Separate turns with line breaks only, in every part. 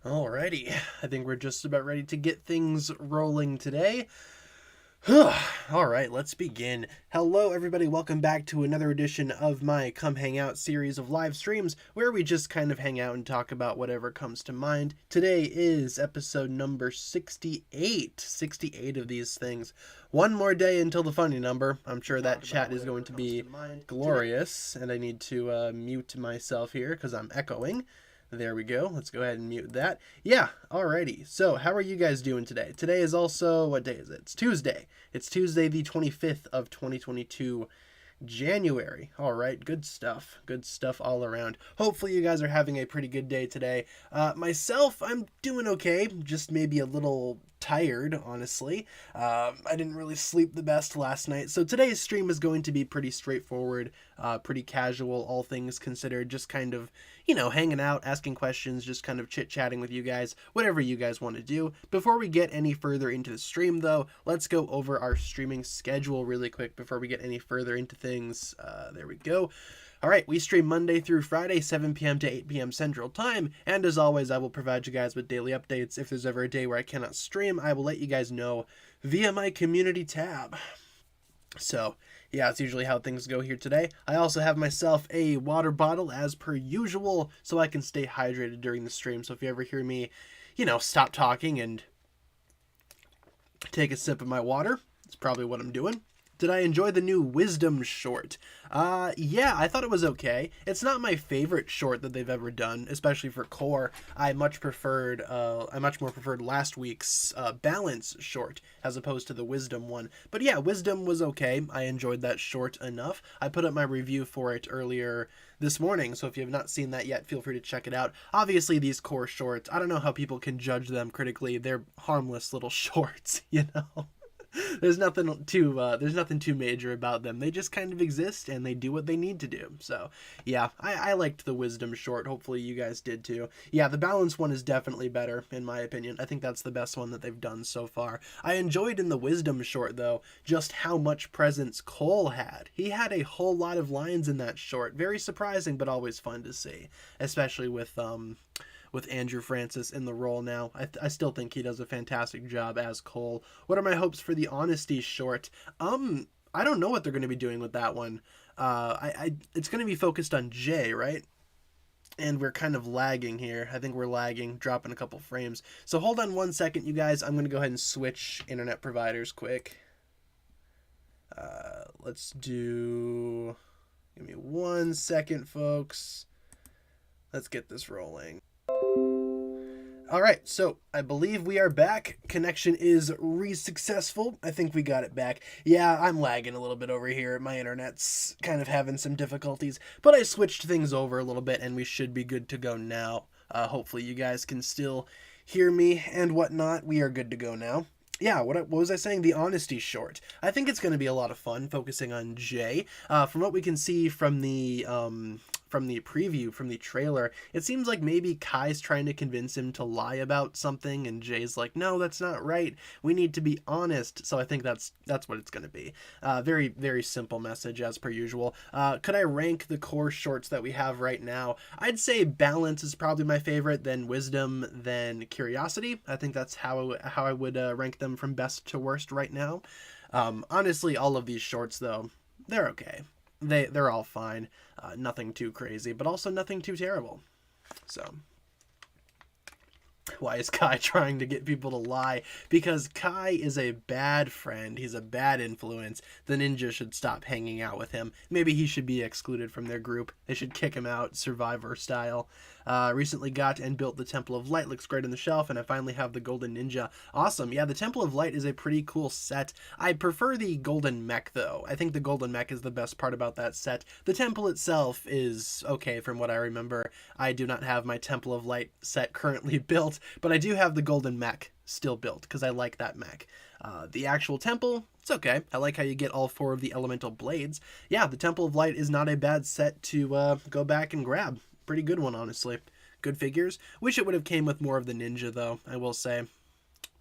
Alrighty, I think we're just about ready to get things rolling today. Alright, let's begin. Hello everybody, welcome back to another edition of my Come Hang Out series of live streams, where we just kind of hang out and talk about whatever comes to mind. Today is episode number 68. 68 of these things. One more day until the funny number. I'm sure that chat is going to be glorious, and I need to mute myself here because I'm echoing. There we go. Let's go ahead and mute that. Yeah, alrighty. So, how are you guys doing today? Today is also, what day is it? It's Tuesday. It's Tuesday the 25th of 2022, January. Alright, good stuff. Good stuff all around. Hopefully you guys are having a pretty good day today. Myself, I'm doing okay. Just maybe a little tired, honestly. I didn't really sleep the best last night, so today's stream is going to be pretty straightforward, pretty casual, all things considered, just kind of, hanging out, asking questions, just kind of chit-chatting with you guys, whatever you guys want to do. Before we get any further into the stream, though, let's go over our streaming schedule really quick before we get any further into things. There we go. All right, we stream Monday through Friday, 7 p.m. to 8 p.m. Central Time, and as always, I will provide you guys with daily updates. If there's ever a day where I cannot stream, I will let you guys know via my community tab. So, yeah, that's usually how things go here today. I also have myself a water bottle as per usual, so I can stay hydrated during the stream. So if you ever hear me, stop talking and take a sip of my water, that's probably what I'm doing. Did I enjoy the new Wisdom short? Yeah, I thought it was okay. It's not my favorite short that they've ever done, especially for Core. I much more preferred last week's Balance short as opposed to the Wisdom one. But yeah, Wisdom was okay. I enjoyed that short enough. I put up my review for it earlier this morning, so if you have not seen that yet, feel free to check it out. Obviously, these Core shorts, I don't know how people can judge them critically. They're harmless little shorts, There's nothing too major about them. They just kind of exist and they do what they need to do. So yeah, I liked the Wisdom short. Hopefully you guys did too. Yeah, the Balance one is definitely better in my opinion. I think that's the best one that they've done so far. I enjoyed in the Wisdom short though just how much presence Cole had. He had a whole lot of lines in that short. Very surprising, but always fun to see, especially with Andrew Francis in the role now. I still think he does a fantastic job as Cole. What are my hopes for the Honesty short? I don't know what they're going to be doing with that one. It's going to be focused on Jay, right? And we're kind of lagging here. I think we're lagging, dropping a couple frames. So hold on one second, you guys. I'm going to go ahead and switch internet providers quick. Let's do... Give me 1 second, folks. Let's get this rolling. Alright, so I believe we are back. Connection is successful. I think we got it back. Yeah, I'm lagging a little bit over here. My internet's kind of having some difficulties, but I switched things over a little bit and we should be good to go now. Hopefully you guys can still hear me and whatnot. We are good to go now. Yeah, what was I saying? The Honesty short. I think it's going to be a lot of fun focusing on Jay. From what we can see from the preview, from the trailer, it seems like maybe Kai's trying to convince him to lie about something, and Jay's like, no, that's not right. We need to be honest. So I think that's what it's going to be. Very, very simple message as per usual. Could I rank the Core shorts that we have right now? I'd say Balance is probably my favorite, then Wisdom, then Curiosity. I think that's how I would rank them from best to worst right now. Honestly, all of these shorts, though, they're okay. They're all fine. Nothing too crazy, but also nothing too terrible. So, why is Kai trying to get people to lie? Because Kai is a bad friend. He's a bad influence. The ninja should stop hanging out with him. Maybe he should be excluded from their group. They should kick him out, Survivor style. Recently got and built the Temple of Light. Looks great on the shelf, and I finally have the Golden Ninja. Awesome. Yeah, the Temple of Light is a pretty cool set. I prefer the Golden Mech, though. I think the Golden Mech is the best part about that set. The temple itself is okay from what I remember. I do not have my Temple of Light set currently built, but I do have the Golden Mech still built, because I like that mech. The actual temple, it's okay. I like how you get all 4 of the elemental blades. Yeah, the Temple of Light is not a bad set to go back and grab. Pretty good one, honestly. Good figures. Wish it would have came with more of the ninja, though, I will say.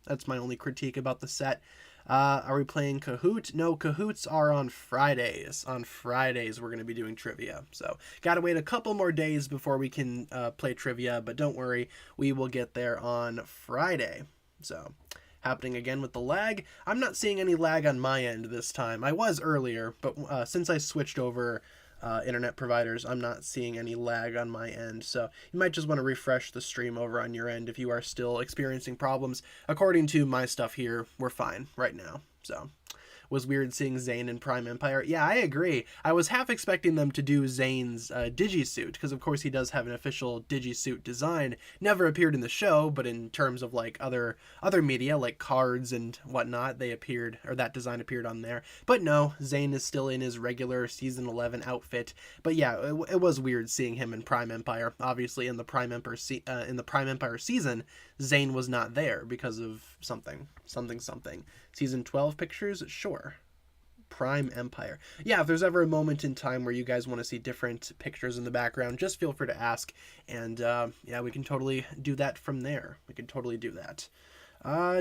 That's my only critique about the set. Are we playing Kahoot? No, Kahoots are on Fridays. On Fridays, we're going to be doing trivia. So, gotta wait a couple more days before we can play trivia, but don't worry, we will get there on Friday. So, happening again with the lag. I'm not seeing any lag on my end this time. I was earlier, but since I switched over internet providers, I'm not seeing any lag on my end. So you might just want to refresh the stream over on your end if you are still experiencing problems. According to my stuff here, we're fine right now. So was weird seeing Zane in Prime Empire. Yeah, I agree. I was half expecting them to do Zane's digisuit, because of course he does have an official digisuit design. Never appeared in the show, but in terms of like other media, like cards and whatnot, they appeared, or that design appeared on there. But no, Zane is still in his regular season 11 outfit. But yeah, it was weird seeing him in Prime Empire. Obviously, in the Prime Empire season, Zane was not there because of something. Season 12 pictures? Sure. Prime Empire. Yeah, if there's ever a moment in time where you guys want to see different pictures in the background, just feel free to ask. And yeah, we can totally do that from there. We can totally do that.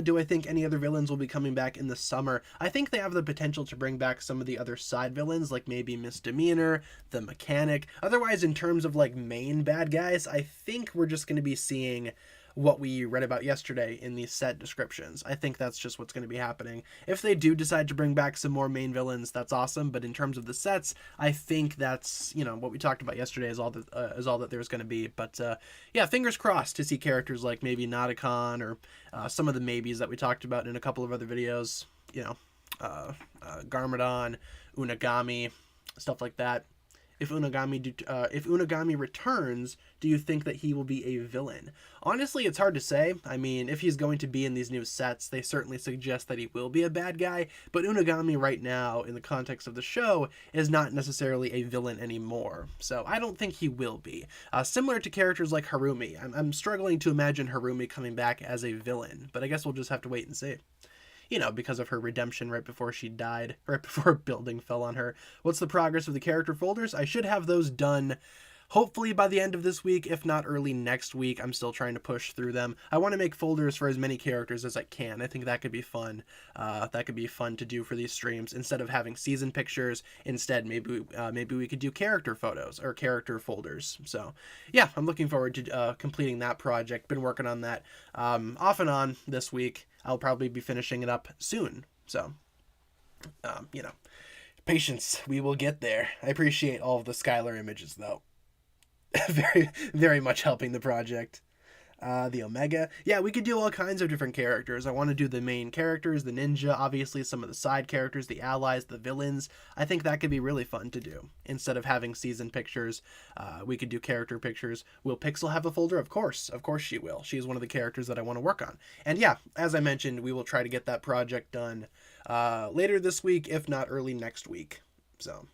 Do I think any other villains will be coming back in the summer? I think they have the potential to bring back some of the other side villains, like maybe Misdemeanor, the Mechanic. Otherwise, in terms of like main bad guys, I think we're just going to be seeing what we read about yesterday in these set descriptions. I think that's just what's going to be happening. If they do decide to bring back some more main villains, that's awesome. But in terms of the sets, I think that's, you know, what we talked about yesterday is all that there's going to be. But yeah, fingers crossed to see characters like maybe Nauticon or some of the maybes that we talked about in a couple of other videos. You know, Garmadon, Unagami, stuff like that. If Unagami returns, do you think that he will be a villain? Honestly, it's hard to say. I mean, if he's going to be in these new sets, they certainly suggest that he will be a bad guy, but Unagami right now, in the context of the show, is not necessarily a villain anymore, so I don't think he will be. Similar to characters like Harumi, I'm struggling to imagine Harumi coming back as a villain, but I guess we'll just have to wait and see. You know, because of her redemption right before she died, right before a building fell on her. What's the progress of the character folders? I should have those done hopefully by the end of this week, if not early next week. I'm still trying to push through them. I want to make folders for as many characters as I can. I think that could be fun. That could be fun to do for these streams. Instead of having season pictures, instead maybe we could do character photos or character folders. So yeah, I'm looking forward to completing that project. Been working on that off and on this week. I'll probably be finishing it up soon. So, you know, patience. We will get there. I appreciate all of the Skylar images, though. Very, very much helping the project. The Omega. Yeah, we could do all kinds of different characters. I want to do the main characters, the ninja, obviously some of the side characters, the allies, the villains. I think that could be really fun to do. Instead of having season pictures, we could do character pictures. Will Pixel have a folder? Of course she will. She's one of the characters that I want to work on. And yeah, as I mentioned, we will try to get that project done later this week, if not early next week. So...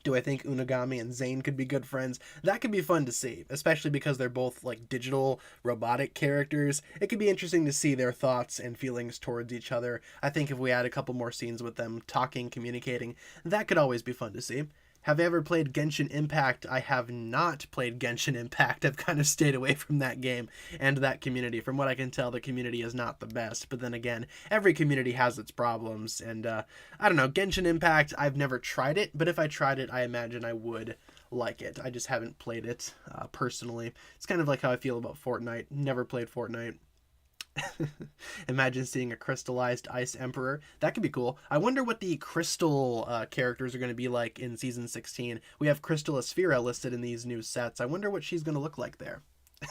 do I think Unagami and Zane could be good friends? That could be fun to see, especially because they're both like digital robotic characters. It could be interesting to see their thoughts and feelings towards each other. I think if we add a couple more scenes with them talking, communicating, that could always be fun to see. Have I ever played Genshin Impact? I have not played Genshin Impact. I've kind of stayed away from that game and that community. From what I can tell, the community is not the best. But then again, every community has its problems. And I don't know, Genshin Impact, I've never tried it. But if I tried it, I imagine I would like it. I just haven't played it personally. It's kind of like how I feel about Fortnite. Never played Fortnite. Imagine seeing a crystallized Ice Emperor. That could be cool. I wonder what the crystal characters are going to be like in Season 16. We have Crystal Asphera listed in these new sets. I wonder what she's going to look like there.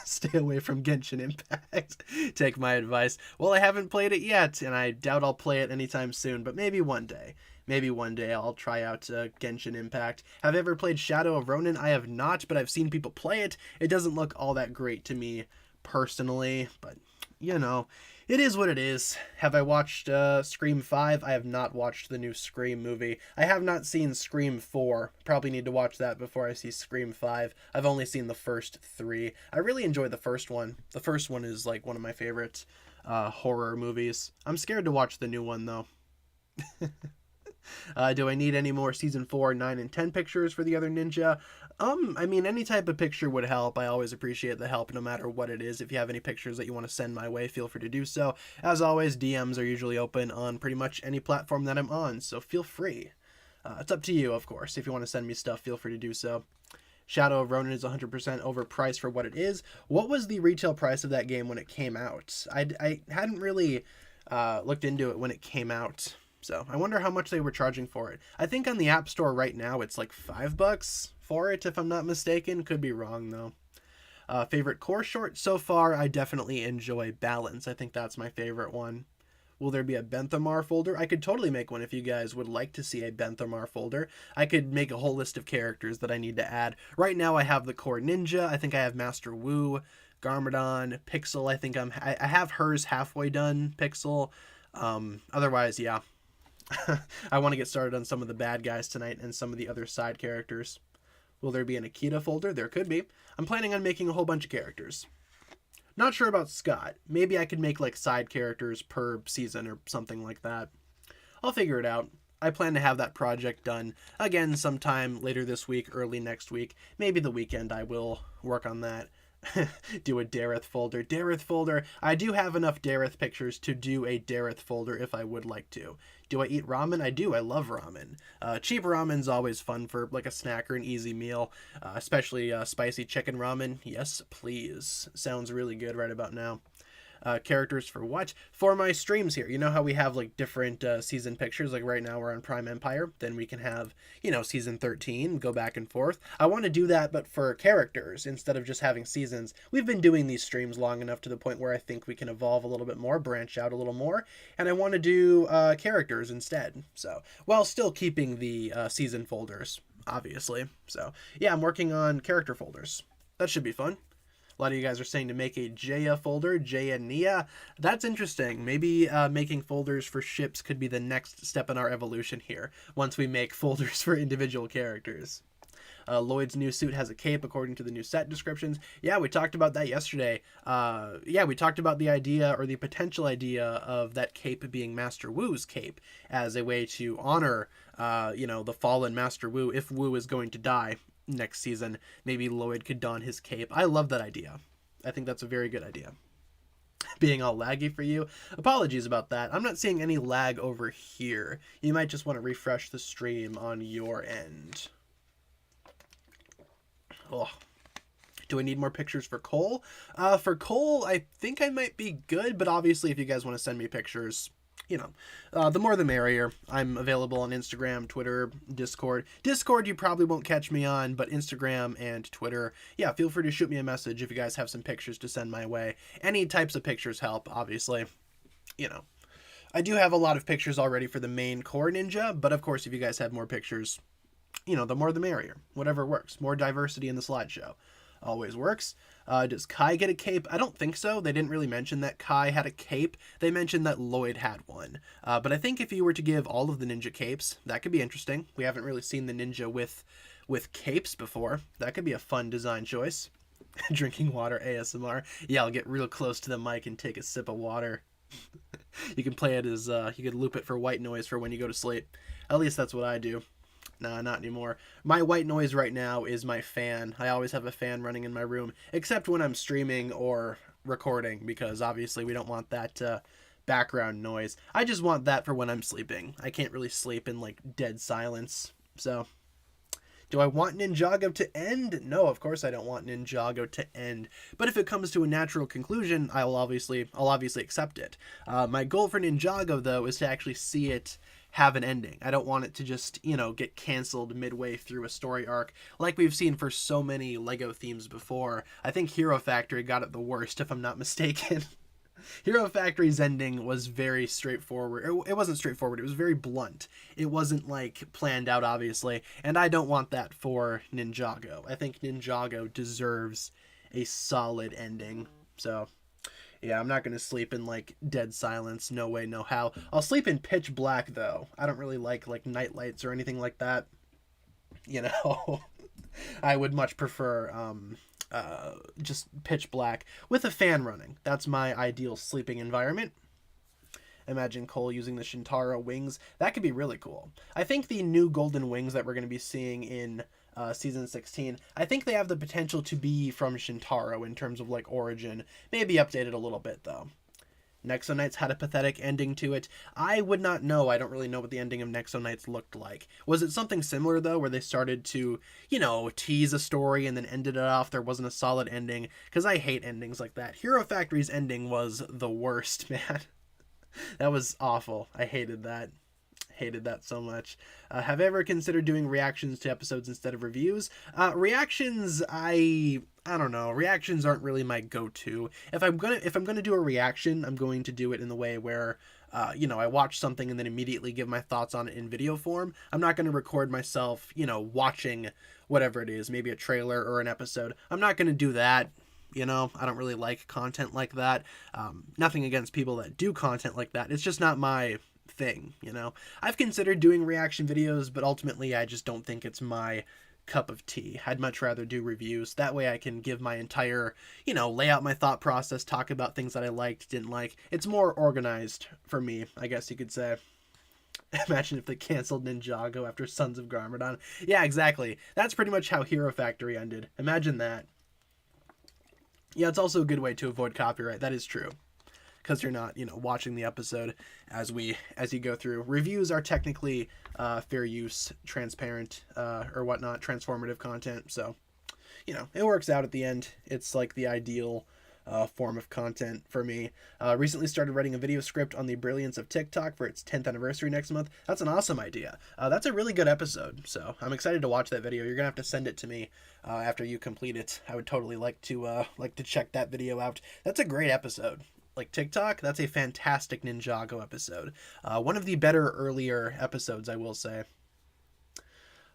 Stay away from Genshin Impact. Take my advice. Well, I haven't played it yet, and I doubt I'll play it anytime soon, but maybe one day. Maybe one day I'll try out Genshin Impact. Have I ever played Shadow of Ronin? I have not, but I've seen people play it. It doesn't look all that great to me personally, but... you know, it is what it is. Have I watched Scream 5? I have not watched the new Scream movie. I have not seen Scream 4. Probably need to watch that before I see Scream 5. I've only seen the first 3. I really enjoyed the first one. The first one is like one of my favorite horror movies. I'm scared to watch the new one though. Do I need any more Season 4, 9, and 10 pictures for the other ninja? I mean, any type of picture would help. I always appreciate the help, no matter what it is. If you have any pictures that you want to send my way, feel free to do so. As always, DMs are usually open on pretty much any platform that I'm on, so feel free. It's up to you, of course. If you want to send me stuff, feel free to do so. Shadow of Ronin is 100% overpriced for what it is. What was the retail price of that game when it came out? I hadn't really looked into it when it came out. So I wonder how much they were charging for it. I think on the App Store right now it's like $5 for it, if I'm not mistaken. Could be wrong though. Favorite core short so far, I definitely enjoy Balance. I think that's my favorite one. Will there be a Benthamar folder? I could totally make one if you guys would like to see a Benthamar folder. I could make a whole list of characters that I need to add. Right now I have the core ninja. I think I have Master Wu, Garmadon, Pixel. I have hers halfway done, Pixel. Otherwise, yeah. I want to get started on some of the bad guys tonight and some of the other side characters. Will there be an Akita folder? There could be. I'm planning on making a whole bunch of characters. Not sure about Scott. Maybe I could make like side characters per season or something like that. I'll figure it out. I plan to have that project done again sometime later this week, early next week. Maybe the weekend I will work on that. Do a Dareth folder. Dareth folder. I do have enough Dareth pictures to do a Dareth folder if I would like to. Do I eat ramen? I do. I love ramen. Cheap ramen's always fun for like a snack or an easy meal, especially spicy chicken ramen. Yes, please. Sounds really good right about now. Characters for what? For my streams here. You know how we have like different season pictures, like right now we're on Prime Empire, then we can have, you know, season 13, go back and forth. I want to do that, but for characters instead of just having seasons. We've been doing these streams long enough to the point where I think we can evolve a little bit more, branch out a little more, and I want to do characters instead. So, while still keeping the season folders, obviously. So, yeah, I'm working on character folders. That should be fun. A lot of you guys are saying to make a Jaya folder, Jaya Nia. That's interesting. Maybe making folders for ships could be the next step in our evolution here, once we make folders for individual characters. Lloyd's new suit has a cape according to the new set descriptions. Yeah, we talked about that yesterday. Yeah, we talked about the idea, or the potential idea, of that cape being Master Wu's cape as a way to honor, you know, the fallen Master Wu. If Wu is going to die next season, maybe Lloyd could don his cape. I love that idea. I think that's a very good idea. Being all laggy for you, apologies about that. I'm not seeing any lag over here. You might just want to refresh the stream on your end. Oh, do I need more pictures for Cole? For Cole, I think I might be good, but obviously if you guys want to send me pictures, you know, the more the merrier. I'm available on Instagram, Twitter, Discord. Discord you probably won't catch me on, but Instagram and Twitter, yeah, feel free to shoot me a message if you guys have some pictures to send my way. Any types of pictures help, obviously. You know, I do have a lot of pictures already for the main core ninja, but of course if you guys have more pictures, you know, the more the merrier. Whatever works. More diversity in the slideshow. Always works. Does Kai get a cape? I don't think so. They didn't really mention that Kai had a cape. They mentioned that Lloyd had one. But I think if you were to give all of the ninja capes, that could be interesting. We haven't really seen the ninja with capes before. That could be a fun design choice. Drinking water ASMR. Yeah, I'll get real close to the mic and take a sip of water. You can play it as, you could loop it for white noise for when you go to sleep. At least that's what I do. Nah, not anymore. My white noise right now is my fan. I always have a fan running in my room, except when I'm streaming or recording, because obviously we don't want that background noise. I just want that for when I'm sleeping. I can't really sleep in, like, dead silence. So, do I want Ninjago to end? No, of course I don't want Ninjago to end. But if it comes to a natural conclusion, I'll obviously accept it. My goal for Ninjago, though, is to actually see it have an ending. I don't want it to just, you know, get canceled midway through a story arc like we've seen for so many LEGO themes before. I think Hero Factory got it the worst, if I'm not mistaken. Hero Factory's ending was very straightforward. It wasn't straightforward, it was very blunt. It wasn't, like, planned out, obviously, and I don't want that for Ninjago. I think Ninjago deserves a solid ending, so yeah, I'm not going to sleep in, like, dead silence. No way, no how. I'll sleep in pitch black, though. I don't really like night lights or anything like that. You know, I would much prefer just pitch black with a fan running. That's my ideal sleeping environment. Imagine Cole using the Shintaro wings. That could be really cool. I think the new golden wings that we're going to be seeing in season 16. I think they have the potential to be from Shintaro in terms of like origin, maybe updated a little bit though. Nexo Knights had a pathetic ending to it. I would not know. I don't really know what the ending of Nexo Knights looked like. Was it something similar, though, where they started to, tease a story and then ended it off? There wasn't a solid ending, because I hate endings like that. Hero Factory's ending was the worst, man. That was awful. I hated that. Hated that so much. Have I ever considered doing reactions to episodes instead of reviews? Reactions, I don't know. Reactions aren't really my go-to. If I'm gonna do a reaction, I'm going to do it in the way where I watch something and then immediately give my thoughts on it in video form. I'm not going to record myself, watching whatever it is, maybe a trailer or an episode. I'm not going to do that. I don't really like content like that. Nothing against people that do content like that. It's just not my thing. I've considered doing reaction videos, but ultimately I just don't think it's my cup of tea. I'd much rather do reviews. That way I can give my entire, lay out my thought process, talk about things that I liked, didn't like. It's more organized for me, I guess you could say. Imagine if they canceled Ninjago after Sons of Garmadon. Yeah, exactly. That's pretty much how Hero Factory ended. Imagine that. Yeah, it's also a good way to avoid copyright. That is true. Because you're not, watching the episode as you go through. Reviews are technically fair use, transparent, or whatnot, transformative content. So, it works out at the end. It's like the ideal form of content for me. Recently started writing a video script on the brilliance of TikTok for its 10th anniversary next month. That's an awesome idea. That's a really good episode. So I'm excited to watch that video. You're gonna have to send it to me after you complete it. I would totally like to check that video out. That's a great episode. Like TikTok, that's a fantastic Ninjago episode. One of the better earlier episodes, I will say.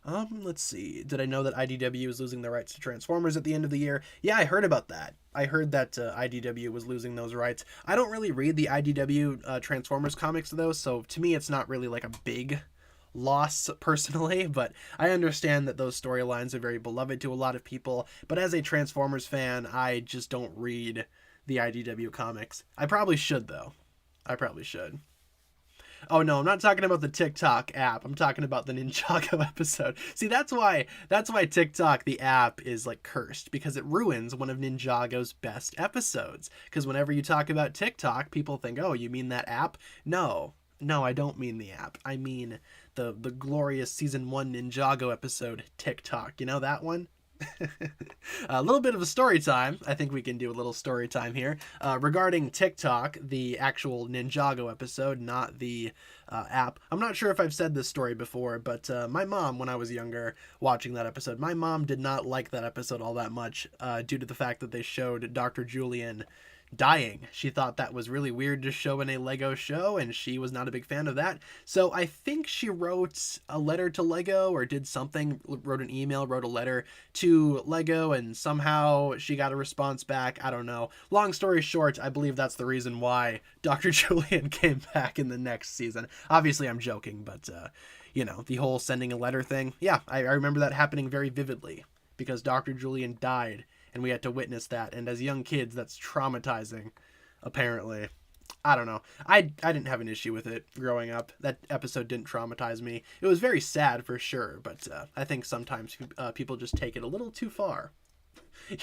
Let's see. Did I know that IDW is losing the rights to Transformers at the end of the year? Yeah, I heard about that. I heard that IDW was losing those rights. I don't really read the IDW Transformers comics, though, so to me it's not really like a big loss personally, but I understand that those storylines are very beloved to a lot of people. But as a Transformers fan, I just don't read the IDW comics. I probably should, though. I probably should. Oh no, I'm not talking about the TikTok app. I'm talking about the Ninjago episode. See, that's why TikTok, the app, is like cursed, because it ruins one of Ninjago's best episodes. Because whenever you talk about TikTok, people think, oh, you mean that app? No, I don't mean the app. I mean the glorious season 1 Ninjago episode, TikTok. You know that one? A little bit of a story time. I think we can do a little story time here regarding TikTok, the actual Ninjago episode, not the app. I'm not sure if I've said this story before, but my mom, when I was younger, watching that episode, my mom did not like that episode all that much due to the fact that they showed Dr. Julian dying. She thought that was really weird to show in a Lego show, and she was not a big fan of that. So I think she wrote a letter to Lego, or did something, wrote an email, wrote a letter to Lego, and somehow she got a response back. I don't know. Long story short, I believe that's the reason why Dr. Julian came back in the next season. Obviously, I'm joking, but, the whole sending a letter thing. Yeah, I remember that happening very vividly, because Dr. Julian died, and we had to witness that. And as young kids, that's traumatizing, apparently. I don't know. I didn't have an issue with it growing up. That episode didn't traumatize me. It was very sad for sure, but I think sometimes people just take it a little too far.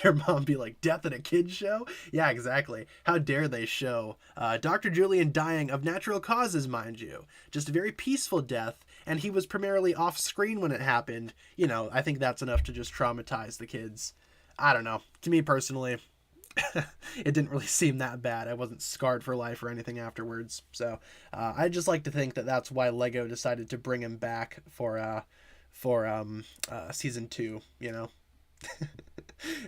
Your mom be like, death at a kid's show? Yeah, exactly. How dare they show Dr. Julian dying of natural causes, mind you. Just a very peaceful death, and he was primarily off screen when it happened. I think that's enough to just traumatize the kids. I don't know. To me personally, it didn't really seem that bad. I wasn't scarred for life or anything afterwards. So I just like to think that that's why Lego decided to bring him back for season 2.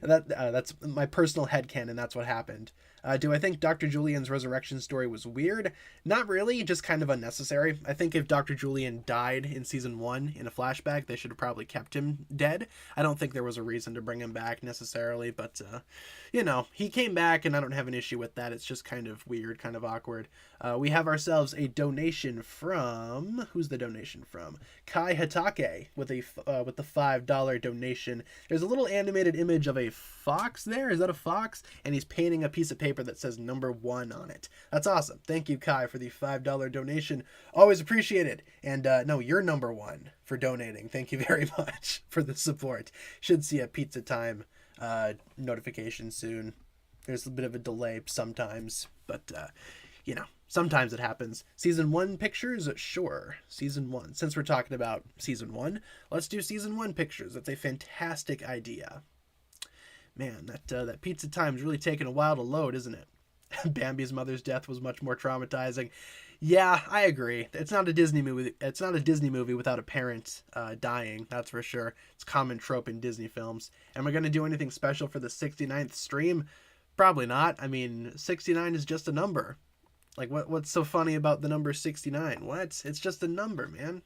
That's my personal headcanon. That's what happened. Do I think Dr. Julian's resurrection story was weird? Not really, just kind of unnecessary. I think if Dr. Julian died in season 1 in a flashback, they should have probably kept him dead. I don't think there was a reason to bring him back necessarily, but, he came back, and I don't have an issue with that. It's just kind of weird, kind of awkward. We have ourselves a donation from... Who's the donation from? Kai Hatake with the $5 donation. There's a little animated image image of a fox there. Is that a fox? And he's painting a piece of paper that says number 1 on it. That's awesome. Thank you, Kai, for the $5 donation. Always appreciated. And no, you're number 1 for donating. Thank you very much for the support. Should see a pizza time notification soon. There's a bit of a delay sometimes, but you know, sometimes it happens. Season 1 pictures? Sure. Season 1. Since we're talking about Season 1, let's do Season 1 pictures. That's a fantastic idea. Man, that pizza time's really taking a while to load, isn't it? Bambi's mother's death was much more traumatizing. Yeah, I agree. It's not a Disney movie. It's not a Disney movie without a parent dying, that's for sure. It's a common trope in Disney films. Am I going to do anything special for the 69th stream? Probably not. I mean, 69 is just a number. Like, what's so funny about the number 69? What? It's just a number, man.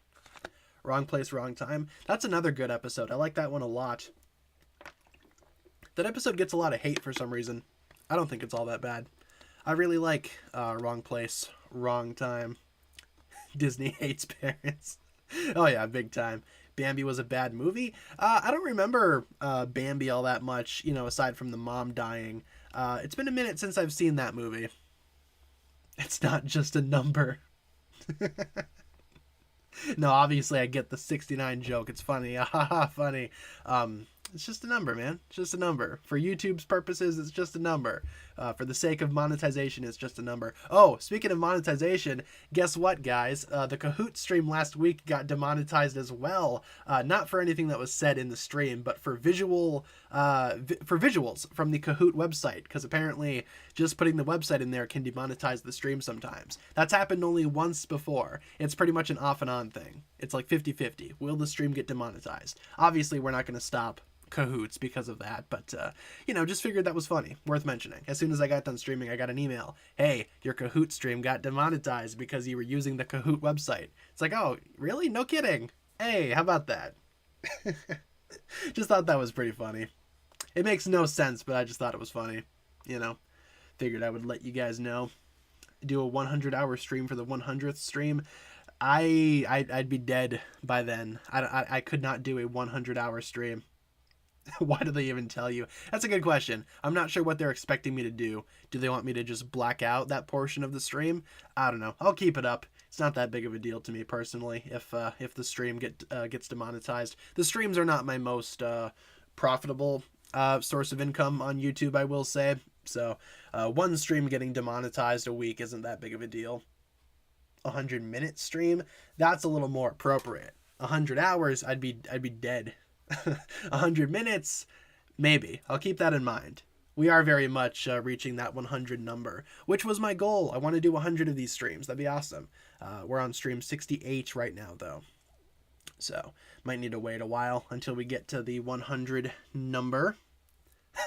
Wrong place, wrong time. That's another good episode. I like that one a lot. That episode gets a lot of hate for some reason. I don't think it's all that bad. I really like Wrong Place, Wrong Time. Disney hates parents. Oh yeah, big time. Bambi was a bad movie. I don't remember Bambi all that much, you know, aside from the mom dying. It's been a minute since I've seen that movie. It's not just a number. No, obviously I get the 69 joke. It's funny. Haha, funny. It's just a number, man. It's just a number. For YouTube's purposes, it's just a number. For the sake of monetization, it's just a number. Oh, speaking of monetization, guess what, guys? The Kahoot stream last week got demonetized as well. Not for anything that was said in the stream, but for visuals from the Kahoot website. Because apparently, just putting the website in there can demonetize the stream sometimes. That's happened only once before. It's pretty much an off and on thing. It's like 50-50. Will the stream get demonetized? Obviously, we're not going to stop Kahoots because of that, but you know, just figured that was funny, worth mentioning. As soon as I got done streaming, I got an email. Hey, your Kahoot stream got demonetized because you were using the Kahoot website. It's like, oh, really? No kidding. Hey, how about that? Just thought that was pretty funny. It makes no sense, but I just thought it was funny. You know, figured I would let you guys know. Do a 100-hour stream for the 100th stream. I'd be dead by then. I could not do a 100-hour stream. Why do they even tell you? That's a good question. I'm not sure what they're expecting me to do. Do they want me to just black out that portion of the stream? I don't know. I'll keep it up. It's not that big of a deal to me personally if the stream gets demonetized. The streams are not my most profitable source of income on YouTube, I will say. So one stream getting demonetized a week isn't that big of a deal. 100-minute stream, that's a little more appropriate. 100 hours, I'd be dead. 100 minutes, maybe. I'll keep that in mind. We are very much reaching that 100 number, which was my goal. I want to do 100 of these streams. That'd be awesome. We're on stream 68 right now, though. So, might need to wait a while until we get to the 100 number.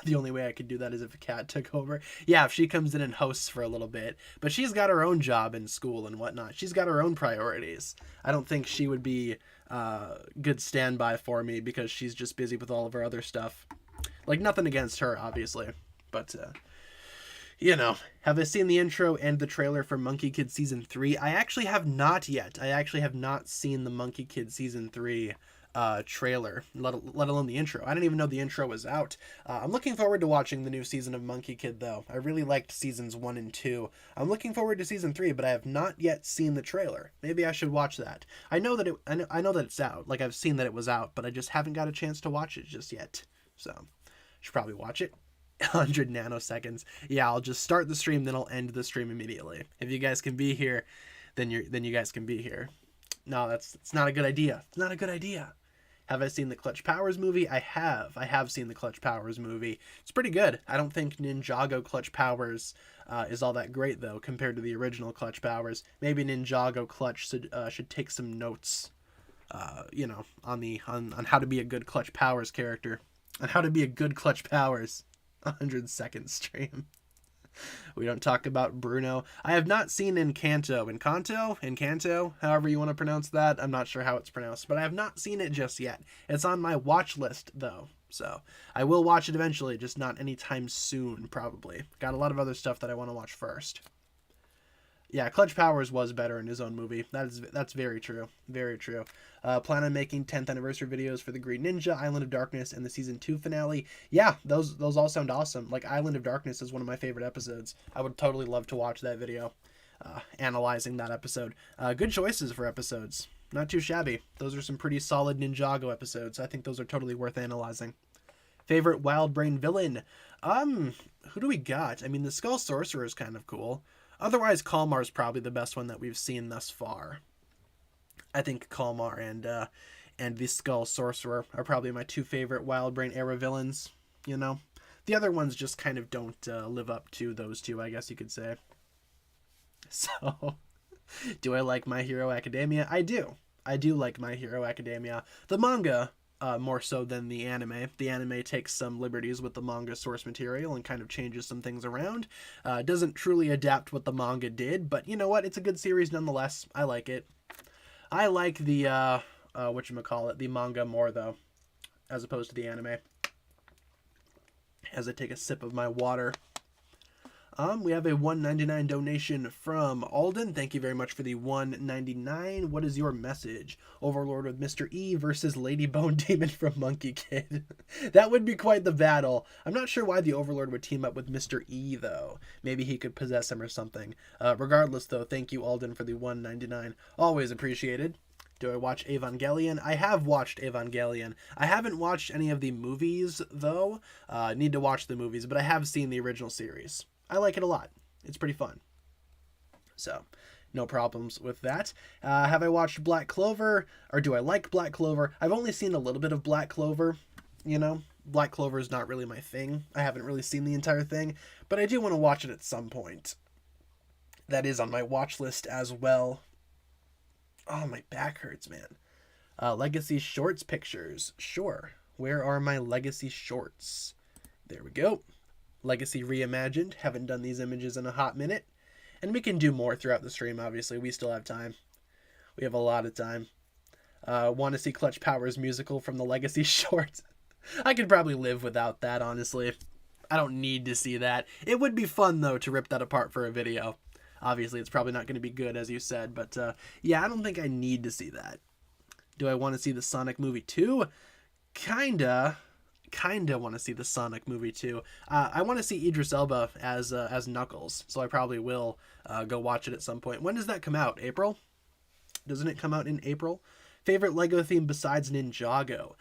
The only way I could do that is if a cat took over. Yeah, if she comes in and hosts for a little bit. But she's got her own job in school and whatnot. She's got her own priorities. I don't think she would be good standby for me because she's just busy with all of her other stuff. Like, nothing against her, obviously. But, you know, have I seen the intro and the trailer for Monkey Kid Season 3? I actually have not yet. I actually have not seen the Monkey Kid Season 3 trailer, let alone the intro. I didn't even know the intro was out. I'm looking forward to watching the new season of Monkey Kid, though. I really liked seasons 1 and 2. I'm looking forward to season 3, but I have not yet seen the trailer. Maybe I should watch that. I know that it's out. Like, I've seen that it was out, but I just haven't got a chance to watch it just yet. So, should probably watch it. 100 nanoseconds. Yeah, I'll just start the stream, then I'll end the stream immediately. If you guys can be here, then you guys can be here. No, it's not a good idea. It's not a good idea. Have I seen the Clutch Powers movie? I have seen the Clutch Powers movie. It's pretty good. I don't think Ninjago Clutch Powers is all that great, though, compared to the original Clutch Powers. Maybe Ninjago Clutch should take some notes, you know, on how to be a good Clutch Powers character. On how to be a good Clutch Powers. 100-second stream. We don't talk about Bruno. I have not seen Encanto, however you want to pronounce that. I'm not sure how it's pronounced, but I have not seen it just yet. It's on my watch list, though, so I will watch it eventually, just not anytime soon, probably. Got a lot of other stuff that I want to watch first. Yeah, Clutch Powers was better in his own movie. That's very true. Very true. Plan on making 10th anniversary videos for the Green Ninja, Island of Darkness, and the season 2 finale. Yeah, those all sound awesome. Like Island of Darkness is one of my favorite episodes. I would totally love to watch that video, analyzing that episode. Good choices for episodes. Not too shabby. Those are some pretty solid Ninjago episodes. I think those are totally worth analyzing. Favorite Wild Brain villain? Who do we got? I mean, the Skull Sorcerer is kind of cool. Otherwise, Kalmar's probably the best one that we've seen thus far. I think Kalmar and the Skull Sorcerer are probably my two favorite Wild Brain era villains. You know, the other ones just kind of don't live up to those two, I guess you could say. So, do I like My Hero Academia? I do. I do like My Hero Academia. The manga, more so than the anime. The anime takes some liberties with the manga source material and kind of changes some things around. Doesn't truly adapt what the manga did, but you know what? It's a good series nonetheless. I like it. I like the, whatchamacallit, the manga more, though, as opposed to the anime. As I take a sip of my water. We have a $1.99 donation from Alden. Thank you very much for the $1.99. What is your message? Overlord with Mr. E versus Lady Bone Demon from Monkey Kid. That would be quite the battle. I'm not sure why the Overlord would team up with Mr. E, though. Maybe he could possess him or something. Regardless, though, thank you, Alden, for the $1.99. Always appreciated. Do I watch Evangelion? I have watched Evangelion. I haven't watched any of the movies, though. Need to watch the movies, but I have seen the original series. I like it a lot. It's pretty fun. So, no problems with that. Have I watched Black Clover? Or do I like Black Clover? I've only seen a little bit of Black Clover. You know, Black Clover is not really my thing. I haven't really seen the entire thing. But I do want to watch it at some point. That is on my watch list as well. Oh, my back hurts, man. Legacy Shorts pictures. Sure. Where are my Legacy Shorts? There we go. Legacy Reimagined. Haven't done these images in a hot minute. And we can do more throughout the stream, obviously. We still have time. We have a lot of time. Want to see Clutch Powers musical from the Legacy Shorts? I could probably live without that, honestly. I don't need to see that. It would be fun, though, to rip that apart for a video. Obviously, it's probably not going to be good, as you said. But, yeah, I don't think I need to see that. Do I want to see the Sonic movie too? Kinda want to see the Sonic movie too. I want to see Idris Elba as Knuckles, so I probably will go watch it at some point. When does that come out? April? Doesn't it come out in April? Favorite Lego theme besides Ninjago?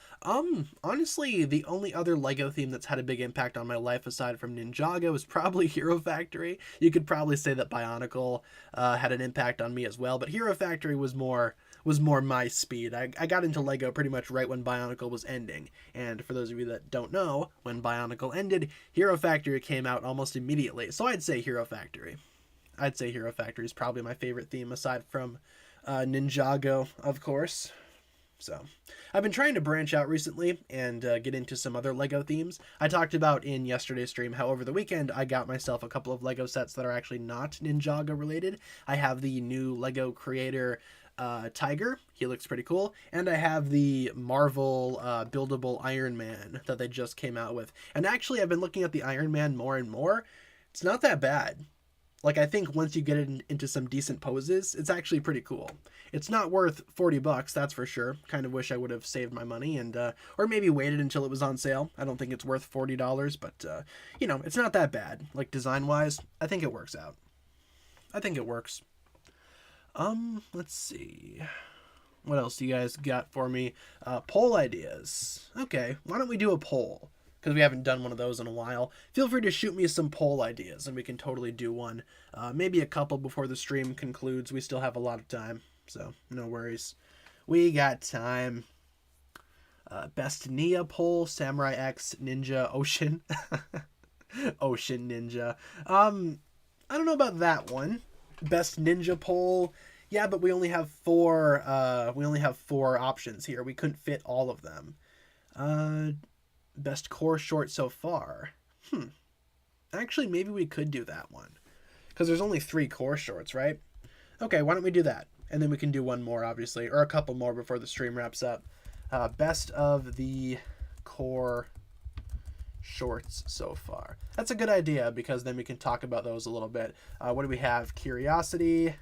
Honestly, the only other Lego theme that's had a big impact on my life aside from Ninjago is probably Hero Factory. You could probably say that Bionicle had an impact on me as well, but Hero Factory was more my speed. I got into Lego pretty much right when Bionicle was ending. And for those of you that don't know, when Bionicle ended, Hero Factory came out almost immediately. So I'd say Hero Factory. I'd say Hero Factory is probably my favorite theme aside from Ninjago, of course. So I've been trying to branch out recently and get into some other Lego themes. I talked about in yesterday's stream how over the weekend I got myself a couple of Lego sets that are actually not Ninjago related. I have the new Lego creator Tiger. He looks pretty cool. And I have the Marvel buildable Iron Man that they just came out with. And actually, I've been looking at the Iron Man more and more. It's not that bad. Like, I think once you get it into some decent poses, it's actually pretty cool. It's not worth $40, that's for sure. Kind of wish I would have saved my money and, or maybe waited until it was on sale. I don't think it's worth $40, but, you know, it's not that bad. Like, design-wise, I think it works out. I think it works. Let's see. What else do you guys got for me? Poll ideas. Okay, why don't we do a poll? Because we haven't done one of those in a while. Feel free to shoot me some poll ideas, and we can totally do one. Maybe a couple before the stream concludes. We still have a lot of time, so no worries. We got time. Best Nia poll, Samurai X, Ninja, Ocean. Ocean Ninja. I don't know about that one. Best Ninja poll. Yeah, but we only have four options here. We couldn't fit all of them. Best core short so far. Actually, maybe we could do that one. Because there's only 3 core shorts, right? Okay, why don't we do that? And then we can do one more, obviously. Or a couple more before the stream wraps up. Best of the core shorts so far. That's a good idea because then we can talk about those a little bit. What do we have? Curiosity.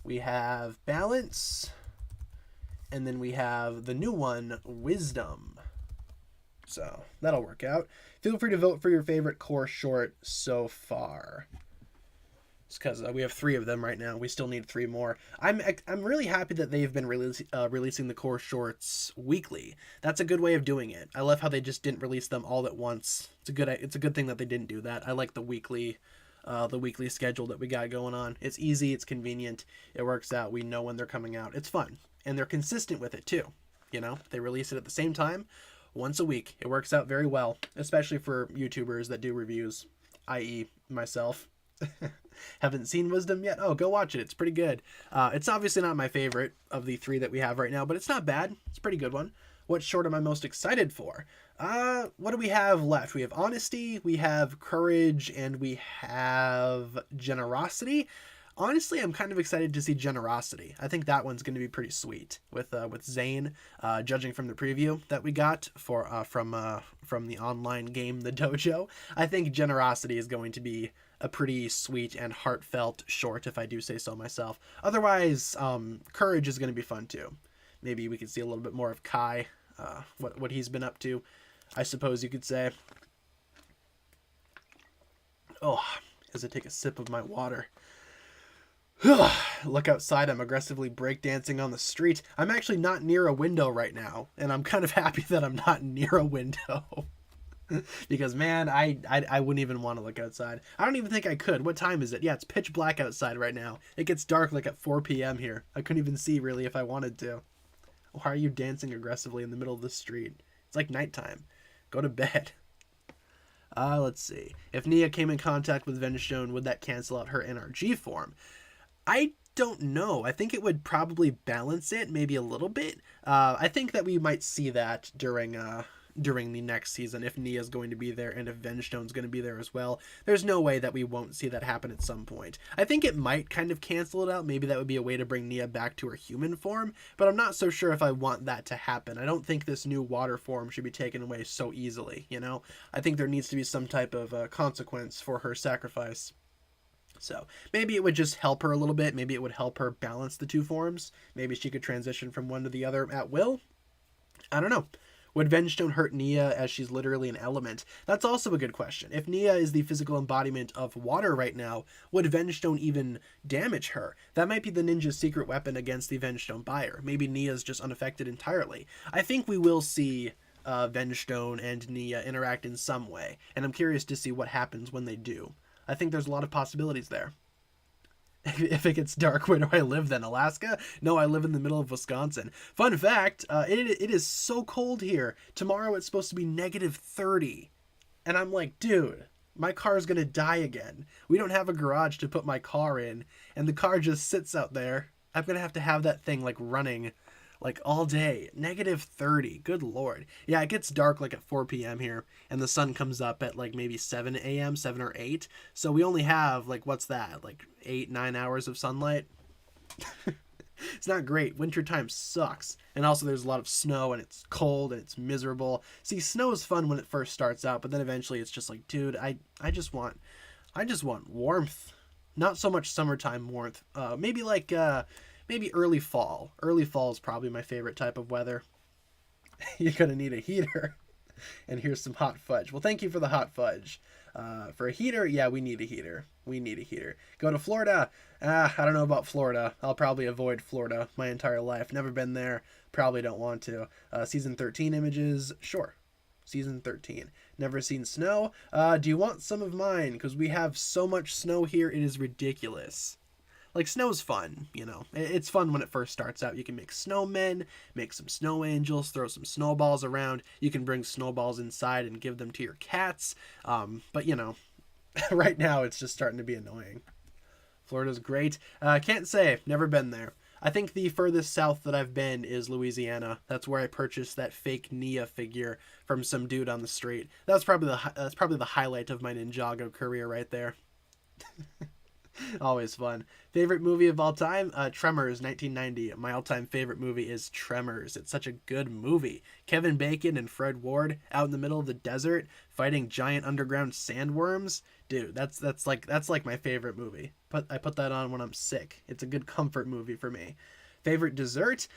We have balance. And then we have the new one, wisdom. So that'll work out. Feel free to vote for your favorite core short so far. It's because we have 3 of them right now. We still need 3 more. I'm really happy that they've been releasing the core shorts weekly. That's a good way of doing it. I love how they just didn't release them all at once. It's a good thing that they didn't do that. I like the weekly schedule that we got going on. It's easy. It's convenient. It works out. We know when they're coming out. It's fun, and they're consistent with it too. You know, they release it at the same time, once a week. It works out very well, especially for YouTubers that do reviews, i.e. myself. Haven't seen Wisdom yet? Oh, go watch it. It's pretty good. It's obviously not my favorite of the 3 that we have right now, but it's not bad. It's a pretty good one. What short am I most excited for? What do we have left? We have Honesty, we have Courage, and we have Generosity. Honestly, I'm kind of excited to see Generosity. I think that one's going to be pretty sweet with Zane, judging from the preview that we got from the online game, The Dojo. I think Generosity is going to be a pretty sweet and heartfelt short, if I do say so myself. Otherwise, Courage is going to be fun too. Maybe we could see a little bit more of Kai, what he's been up to, I suppose you could say. Oh, as I take a sip of my water. Look outside, I'm aggressively breakdancing on the street. I'm actually not near a window right now, and I'm kind of happy that I'm not near a window. Because, man, I wouldn't even want to look outside. I don't even think I could. What time is it? Yeah, it's pitch black outside right now. It gets dark like at 4 p.m. here. I couldn't even see, really, if I wanted to. Why are you dancing aggressively in the middle of the street? It's like nighttime. Go to bed. Let's see. If Nia came in contact with Venstone, would that cancel out her NRG form? I don't know. I think it would probably balance it maybe a little bit. I think that we might see that during the next season if Nia's going to be there and if Venstone's going to be there as well. There's no way that we won't see that happen at some point. I think it might kind of cancel it out. Maybe that would be a way to bring Nia back to her human form, but I'm not so sure if I want that to happen. I don't think this new water form should be taken away so easily, you know? I think there needs to be some type of consequence for her sacrifice. So maybe it would just help her a little bit. Maybe it would help her balance the 2 forms. Maybe she could transition from one to the other at will. I don't know. Would Venstone hurt Nia as she's literally an element? That's also a good question. If Nia is the physical embodiment of water right now, would Venstone even damage her? That might be the ninja's secret weapon against the Venstone buyer. Maybe Nia's just unaffected entirely. I think we will see Venstone and Nia interact in some way, and I'm curious to see what happens when they do. I think there's a lot of possibilities there. If it gets dark, where do I live then? Alaska? No, I live in the middle of Wisconsin. Fun fact, it is so cold here. Tomorrow it's supposed to be -30. And I'm like, dude, my car's going to die again. We don't have a garage to put my car in, and the car just sits out there. I'm going to have that thing like running like all day. -30. Good Lord. Yeah, it gets dark like at 4 p.m. here, and the sun comes up at like maybe 7 a.m., 7 or 8. So we only have like, what's that? Like 8-9 hours of sunlight. It's not great. Wintertime sucks. And also there's a lot of snow, and it's cold, and it's miserable. See, snow is fun when it first starts out, but then eventually it's just like, dude, I just want warmth. Not so much summertime warmth. Maybe early fall. Early fall is probably my favorite type of weather. You're going to need a heater. And here's some hot fudge. Well, thank you for the hot fudge. For a heater, yeah, we need a heater. We need a heater. Go to Florida. I don't know about Florida. I'll probably avoid Florida my entire life. Never been there. Probably don't want to. Season 13 images. Sure. Season 13. Never seen snow. Do you want some of mine? Because we have so much snow here, it is ridiculous. Like, snow's fun, you know. It's fun when it first starts out. You can make snowmen, make some snow angels, throw some snowballs around. You can bring snowballs inside and give them to your cats. But, you know, right now it's just starting to be annoying. Florida's great. Can't say. Never been there. I think the furthest south that I've been is Louisiana. That's where I purchased that fake Nia figure from some dude on the street. That's probably the highlight of my Ninjago career right there. Always fun. Favorite movie of all time? Tremors, 1990. My all-time favorite movie is Tremors. It's such a good movie. Kevin Bacon and Fred Ward out in the middle of the desert fighting giant underground sandworms. Dude, that's like my favorite movie. I put that on when I'm sick. It's a good comfort movie for me. Favorite dessert?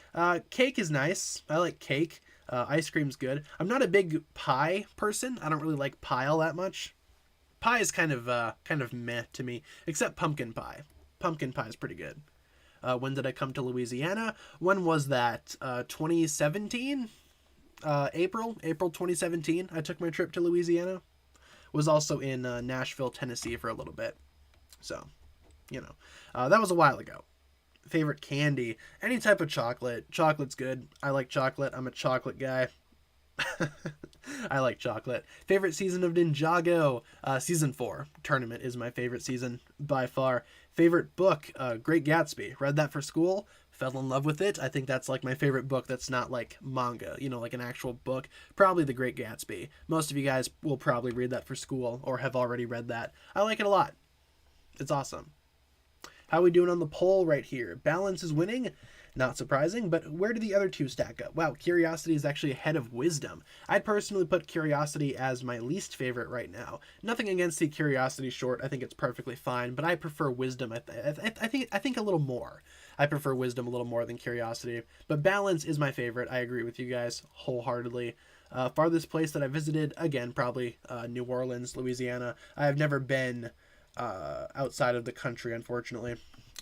Cake is nice. I like cake. Ice cream's good. I'm not a big pie person. I don't really like pie all that much. Pie is kind of meh to me, except pumpkin pie. Pumpkin pie is pretty good. When did I come to Louisiana? When was that? 2017? April 2017. I took my trip to Louisiana. Was also in Nashville, Tennessee for a little bit. So, that was a while ago. Favorite candy? Any type of chocolate. Chocolate's good. I like chocolate. I'm a chocolate guy. I like chocolate. Favorite season of Ninjago? Season 4. Tournament is my favorite season by far. Favorite book? Great Gatsby. Read that for school. Fell in love with it. I think that's like my favorite book that's not like manga, like an actual book. Probably The Great Gatsby. Most of you guys will probably read that for school or have already read that. I like it a lot. It's awesome. How are we doing on the poll right here? Balance is winning. Not surprising, but where do the other two stack up? Wow, Curiosity is actually ahead of Wisdom. I'd personally put Curiosity as my least favorite right now. Nothing against the Curiosity short. I think it's perfectly fine, but I prefer Wisdom. I think a little more. I prefer Wisdom a little more than Curiosity. But Balance is my favorite. I agree with you guys wholeheartedly. Farthest place that I visited, again, probably New Orleans, Louisiana. I have never been outside of the country, unfortunately.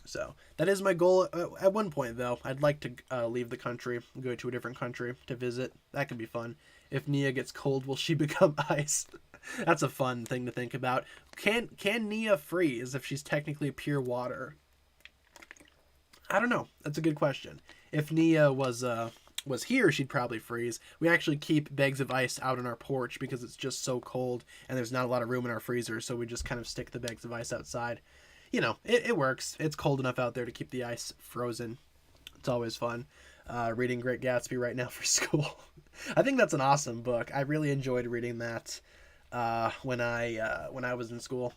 So that is my goal at one point, though. I'd like to leave the country, go to a different country to visit. That could be fun. If Nia gets cold, will she become ice? That's a fun thing to think about. Can Nia freeze if she's technically pure water? I don't know. That's a good question. If Nia was here, she'd probably freeze. We actually keep bags of ice out on our porch because it's just so cold and there's not a lot of room in our freezer, so we just kind of stick the bags of ice outside. It works. It's cold enough out there to keep the ice frozen. It's always fun. Reading Great Gatsby right now for school. I think that's an awesome book. I really enjoyed reading that when I was in school.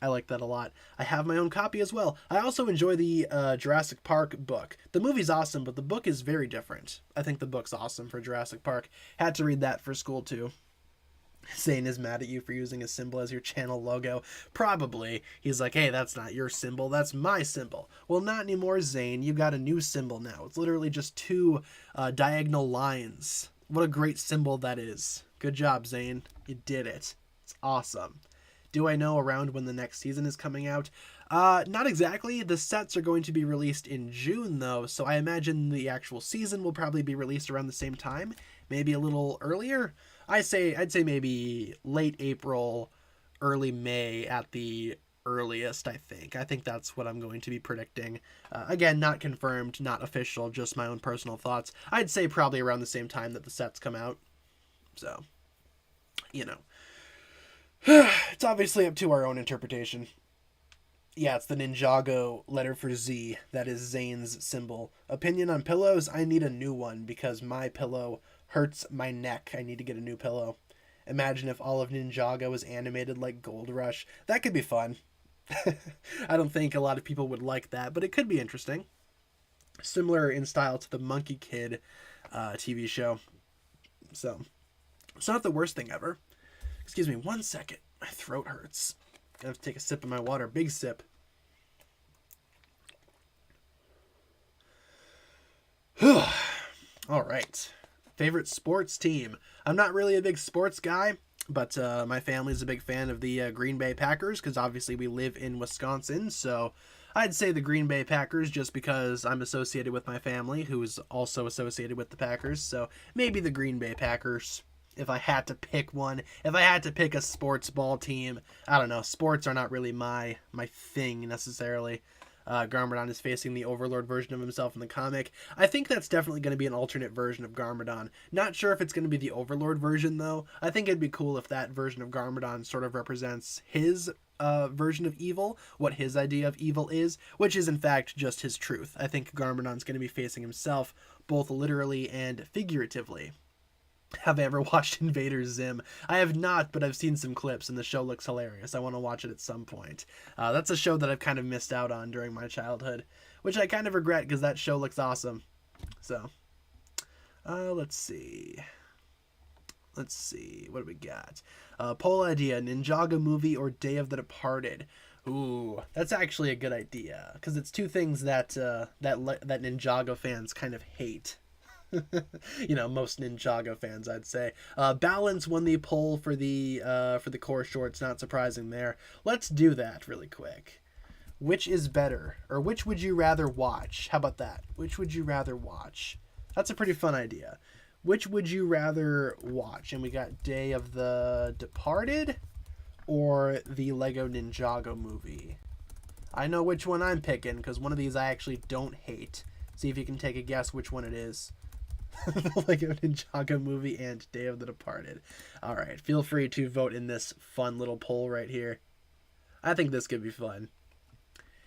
I like that a lot. I have my own copy as well. I also enjoy the Jurassic Park book. The movie's awesome, but the book is very different. I think the book's awesome for Jurassic Park. Had to read that for school too. Zane is mad at you for using a symbol as your channel logo. Probably. He's like, hey, that's not your symbol, that's my symbol. Well, not anymore, Zane. You got a new symbol now. It's literally just two diagonal lines. What a great symbol that is. Good job, Zane. You did it. It's awesome. Do I know around when the next season is coming out? Not exactly. The sets are going to be released in June, though, so I imagine the actual season will probably be released around the same time. Maybe a little earlier. I'd say maybe late April, early May at the earliest, I think. I think that's what I'm going to be predicting. Again, not confirmed, not official, just my own personal thoughts. I'd say probably around the same time that the sets come out. So, it's obviously up to our own interpretation. Yeah, it's the Ninjago letter for Z. That is Zane's symbol. Opinion on pillows? I need a new one because my pillow hurts my neck. I need to get a new pillow. Imagine if all of Ninjago was animated like Gold Rush. That could be fun. I don't think a lot of people would like that, but it could be interesting. Similar in style to the Monkey Kid TV show. So, it's not the worst thing ever. Excuse me 1 second. My throat hurts. I have to take a sip of my water. Big sip. All right. Favorite sports team. I'm not really a big sports guy, but my family's a big fan of the Green Bay Packers because obviously we live in Wisconsin. So I'd say the Green Bay Packers just because I'm associated with my family who is also associated with the Packers. So maybe the Green Bay Packers. If I had to pick one, if I had to pick a sports ball team, I don't know. Sports are not really my thing necessarily. Garmadon is facing the Overlord version of himself in the comic. I think that's definitely going to be an alternate version of Garmadon. Not sure if it's going to be the Overlord version, though. I think it'd be cool if that version of Garmadon sort of represents his version of evil, what his idea of evil is, which is in fact just his truth. I think Garmadon's going to be facing himself both literally and figuratively. Have I ever watched Invader Zim? I have not, but I've seen some clips and the show looks hilarious. I want to watch it at some point. That's a show that I've kind of missed out on during my childhood, which I kind of regret because that show looks awesome. So, let's see. What do we got? Poll idea, Ninjago movie or Day of the Departed? Ooh, that's actually a good idea because it's two things that that Ninjago fans kind of hate. Most Ninjago fans, I'd say. Balance won the poll for the core shorts. Not surprising there. Let's do that really quick. Which is better, or which would you rather watch? How about that? Which would you rather watch? That's a pretty fun idea. Which would you rather watch? And we got Day of the Departed or the Lego Ninjago movie. I know which one I'm picking because one of these I actually don't hate. See if you can take a guess which one it is. The Lego Ninjago movie and Day of the Departed. Alright, feel free to vote in this fun little poll right here. I think this could be fun.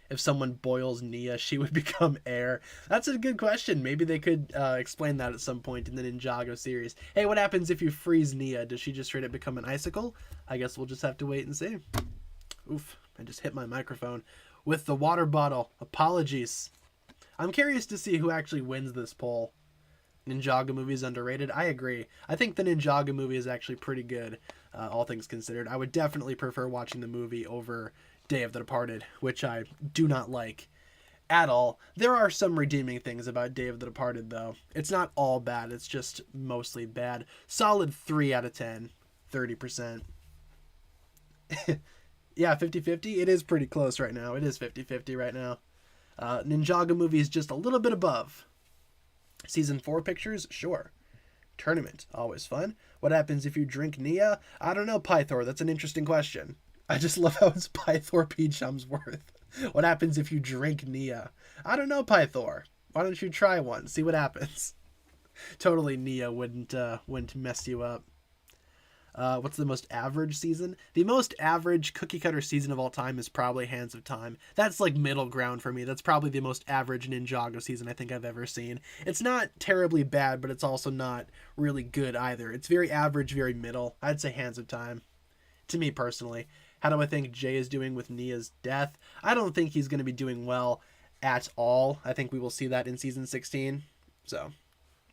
If someone boils Nia, she would become air. That's a good question. Maybe they could explain that at some point in the Ninjago series. Hey, what happens if you freeze Nia? Does she just straight up become an icicle? I guess we'll just have to wait and see. Oof, I just hit my microphone with the water bottle. Apologies. I'm curious to see who actually wins this poll. Ninjago movie is underrated. I agree. I think the Ninjago movie is actually pretty good, all things considered. I would definitely prefer watching the movie over Day of the Departed, which I do not like at all. There are some redeeming things about Day of the Departed, though. It's not all bad. It's just mostly bad. Solid 3 out of 10. 30%. Yeah, 50-50. It is pretty close right now. It is 50-50 right now. Ninjago movie is just a little bit above. Season 4 pictures? Sure. Tournament? Always fun. What happens if you drink Nia? I don't know, Pythor. That's an interesting question. I just love how it's Pythor P. Chumsworth. What happens if you drink Nia? I don't know, Pythor. Why don't you try one? See what happens. Totally Nia wouldn't mess you up. What's the most average season? The most average cookie cutter season of all time is probably Hands of Time. That's like middle ground for me. That's probably the most average Ninjago season I think I've ever seen. It's not terribly bad, but it's also not really good either. It's very average, very middle. I'd say Hands of Time. To me personally. How do I think Jay is doing with Nia's death? I don't think he's going to be doing well at all. I think we will see that in season 16. So,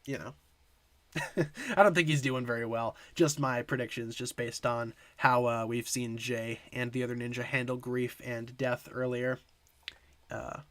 I don't think he's doing very well. Just my predictions, just based on how we've seen Jay and the other ninja handle grief and death earlier.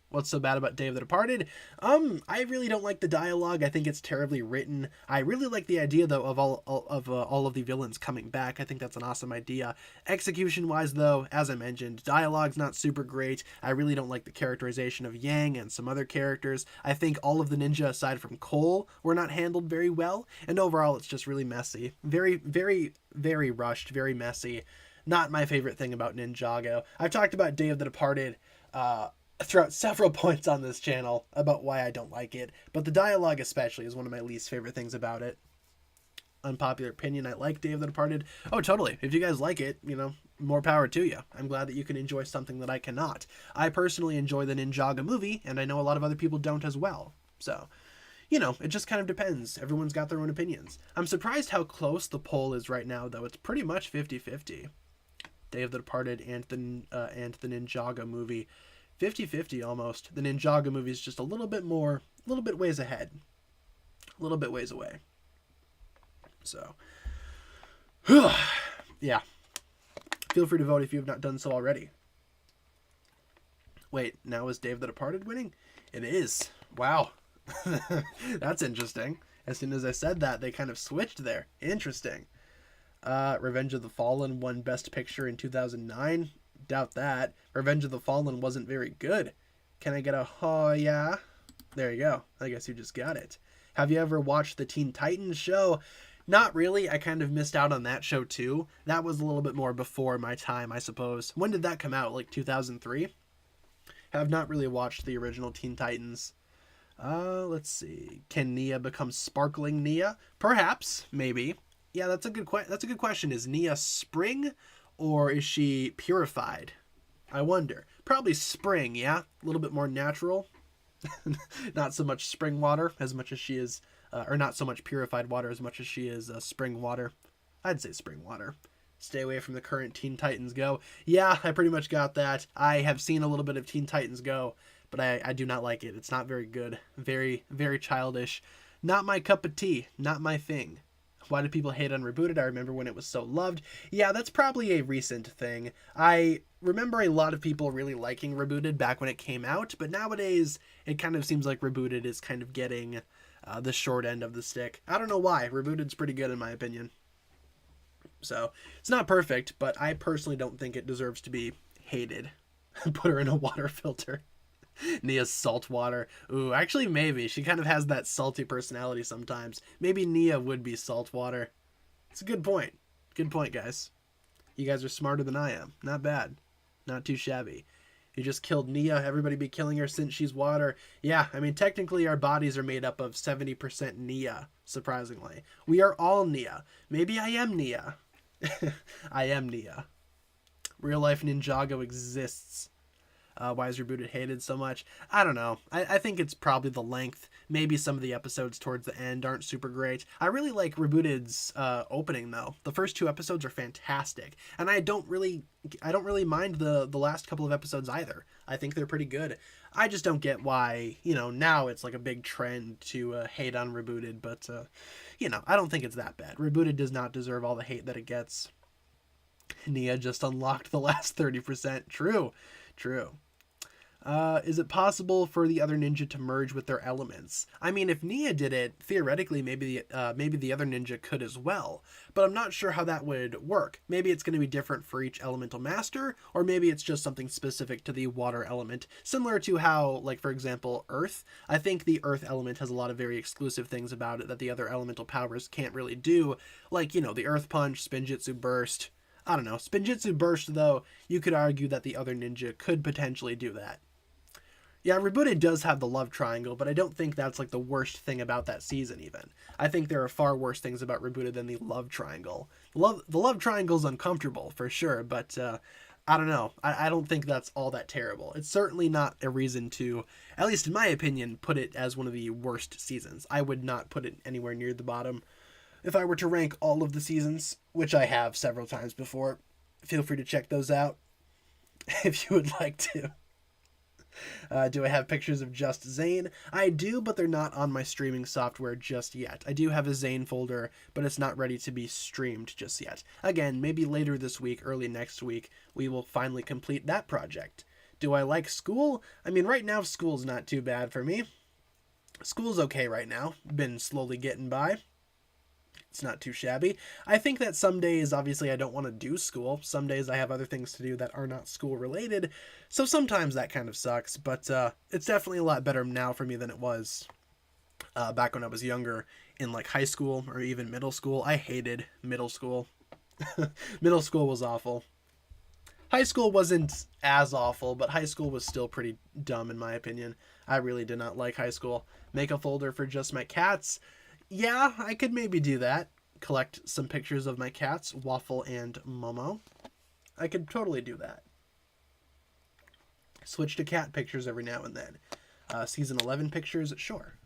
What's so bad about Day of the Departed? I really don't like the dialogue. I think it's terribly written. I really like the idea, though, of all of the villains coming back. I think that's an awesome idea. Execution-wise, though, as I mentioned, dialogue's not super great. I really don't like the characterization of Yang and some other characters. I think all of the ninja, aside from Cole, were not handled very well. And overall, it's just really messy. Very, very, very rushed, very messy. Not my favorite thing about Ninjago. I've talked about Day of the Departed, throughout several points on this channel about why I don't like it, but the dialogue especially is one of my least favorite things about it. Unpopular opinion, I like Day of the Departed. Oh, totally. If you guys like it, more power to you. I'm glad that you can enjoy something that I cannot. I personally enjoy the Ninjago movie, and I know a lot of other people don't as well. So, it just kind of depends. Everyone's got their own opinions. I'm surprised how close the poll is right now, though. It's pretty much 50-50. Day of the Departed and the Ninjago movie. 50-50 almost. The Ninjago movie is just a little bit ways ahead. A little bit ways away. So, yeah. Feel free to vote if you have not done so already. Wait, now is Dave the Departed winning? It is. Wow. That's interesting. As soon as I said that, they kind of switched there. Interesting. Revenge of the Fallen won Best Picture in 2009. Doubt that. Revenge of the Fallen wasn't very good. Can I get a oh yeah? There you go. I guess you just got it. Have you ever watched the Teen Titans show? Not really. I kind of missed out on that show too. That was a little bit more before my time, I suppose. When did that come out? Like 2003? Have not really watched the original Teen Titans. Let's see. Can Nia become sparkling Nia? Perhaps. Maybe. Yeah, that's a good question. Is Nia spring? Or is she purified? I wonder. Probably spring, yeah? A little bit more natural. Not so much spring water as much as she is or not so much purified water as much as she is spring water. I'd say spring water. Stay away from the current Teen Titans Go. Yeah, I pretty much got that. I have seen a little bit of Teen Titans Go, but I do not like it. It's not very good. Very, very childish. Not my cup of tea. Not my thing. Why do people hate on Rebooted? I remember when it was so loved. Yeah, that's probably a recent thing. I remember a lot of people really liking Rebooted back when it came out, but nowadays it kind of seems like Rebooted is kind of getting the short end of the stick. I don't know why. Rebooted's pretty good in my opinion. So, it's not perfect, but I personally don't think it deserves to be hated. Put her in a water filter. Nia's salt water. Ooh, actually maybe. She kind of has that salty personality sometimes. Maybe Nia would be salt water. It's a good point. Good point, guys. You guys are smarter than I am. Not bad. Not too shabby. You just killed Nia. Everybody be killing her since she's water. Yeah, I mean, technically our bodies are made up of 70% Nia, surprisingly. We are all Nia. Maybe I am Nia. I am Nia. Real life Ninjago exists. Why is Rebooted hated so much? I don't know. I think it's probably the length. Maybe some of the episodes towards the end aren't super great. I really like Rebooted's opening though. The first 2 episodes are fantastic, and I don't really mind the last couple of episodes either. I think they're pretty good. I just don't get why, now it's like a big trend to hate on Rebooted, but I don't think it's that bad. Rebooted does not deserve all the hate that it gets. Nia just unlocked the last 30%. True. Is it possible for the other ninja to merge with their elements? I mean, if Nia did it, theoretically, maybe the other ninja could as well. But I'm not sure how that would work. Maybe it's going to be different for each elemental master, or maybe it's just something specific to the water element. Similar to how, like, for example, Earth. I think the Earth element has a lot of very exclusive things about it that the other elemental powers can't really do. Like, the Earth Punch, Spinjitzu Burst. I don't know. Spinjitzu Burst, though, you could argue that the other ninja could potentially do that. Yeah, Rebooted does have the love triangle, but I don't think that's like the worst thing about that season even. I think there are far worse things about Rebooted than the love triangle. The love triangle's uncomfortable, for sure, but I don't know. I don't think that's all that terrible. It's certainly not a reason to, at least in my opinion, put it as one of the worst seasons. I would not put it anywhere near the bottom. If I were to rank all of the seasons, which I have several times before, feel free to check those out if you would like to. Do I have pictures of just Zane? I do, but they're not on my streaming software just yet. I do have a Zane folder, but it's not ready to be streamed just yet. Again, maybe later this week, early next week, we will finally complete that project. Do I like school? I mean, right now, school's not too bad for me. School's okay right now. Been slowly getting by. It's not too shabby. I think that some days, obviously, I don't want to do school. Some days I have other things to do that are not school related. So sometimes that kind of sucks, but it's definitely a lot better now for me than it was back when I was younger in like high school or even middle school. I hated middle school. Middle school was awful. High school wasn't as awful, but high school was still pretty dumb in my opinion. I really did not like high school. Make a folder for just my cats. Yeah, I could maybe do that. Collect some pictures of my cats, Waffle and Momo. I could totally do that. Switch to cat pictures every now and then. Season 11 pictures? Sure.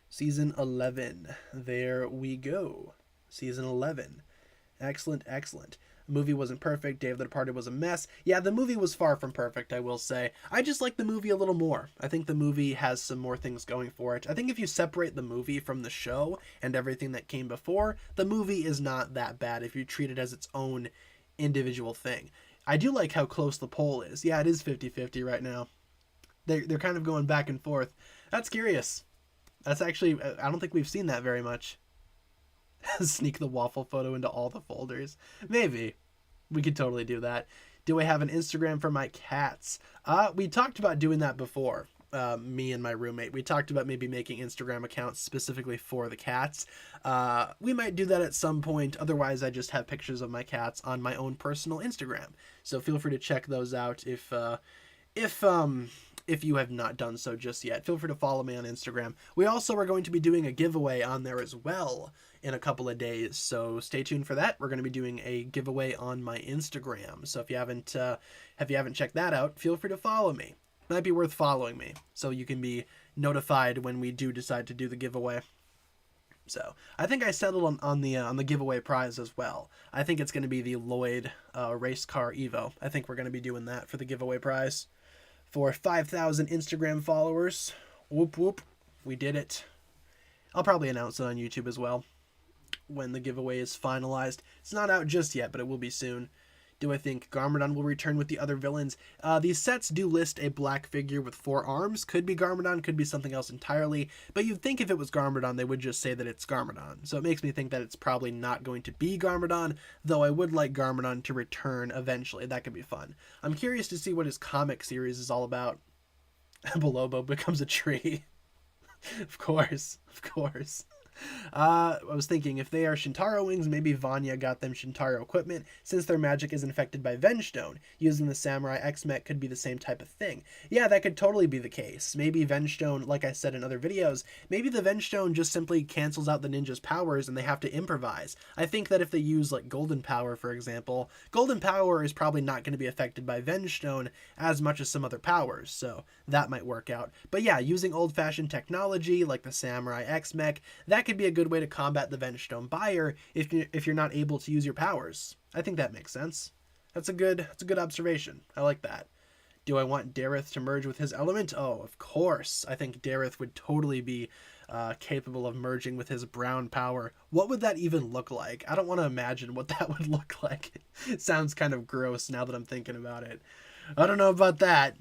Season 11. There we go. Season 11. Excellent, excellent. The movie wasn't perfect. Day of the Departed was a mess. Yeah, the movie was far from perfect, I will say. I just like the movie a little more. I think the movie has some more things going for it. I think if you separate the movie from the show and everything that came before, the movie is not that bad if you treat it as its own individual thing. I do like how close the poll is. Yeah, it is 50-50 right now. They're kind of going back and forth. That's curious. That's actually, I don't think we've seen that very much. Sneak the waffle photo into all the folders. Maybe. We could totally do that. Do I have an Instagram for my cats? We talked about doing that before. Me and my roommate. We talked about maybe making Instagram accounts specifically for the cats. We might do that at some point. Otherwise, I just have pictures of my cats on my own personal Instagram. So feel free to check those out if you have not done so just yet. Feel free to follow me on Instagram. We also are going to be doing a giveaway on there as well in a couple of days, so stay tuned for that. We're going to be doing a giveaway on my Instagram, so if you haven't checked that out, feel free to follow me. Might be worth following me, so you can be notified when we do decide to do the giveaway. So I think I settled on the giveaway prize as well. I think it's going to be the Lloyd race car Evo. I think we're going to be doing that for the giveaway prize for 5,000 Instagram followers. Whoop whoop, we did it. I'll probably announce it on YouTube as well when the giveaway is finalized. It's not out just yet, but it will be soon. Do I think Garmadon will return with the other villains? These sets do list a black figure with 4 arms. Could be Garmadon, could be something else entirely. But you'd think if it was Garmadon, they would just say that it's Garmadon. So it makes me think that it's probably not going to be Garmadon, though I would like Garmadon to return eventually. That could be fun. I'm curious to see what his comic series is all about. Bolobo becomes a tree. Of course, of course. I was thinking if they are Shintaro wings, maybe Vanya got them Shintaro equipment since their magic is infected by Vengestone. Using the Samurai X-Mech could be the same type of thing. Yeah, that could totally be the case. Maybe Vengestone, like I said in other videos, maybe the Vengestone just simply cancels out the ninja's powers and they have to improvise. I think that if they use like Golden Power, for example, Golden Power is probably not going to be affected by Vengestone as much as some other powers, so that might work out. But yeah, using old-fashioned technology like the Samurai X-Mech, that could be a good way to combat the Vengestone buyer if you're not able to use your powers. I think that makes sense. That's a good observation. I like that. Do I want Dareth to merge with his element? Oh, of course. I think Dareth would totally be capable of merging with his brown power. What would that even look like? I don't want to imagine what that would look like. It sounds kind of gross now that I'm thinking about it. I don't know about that.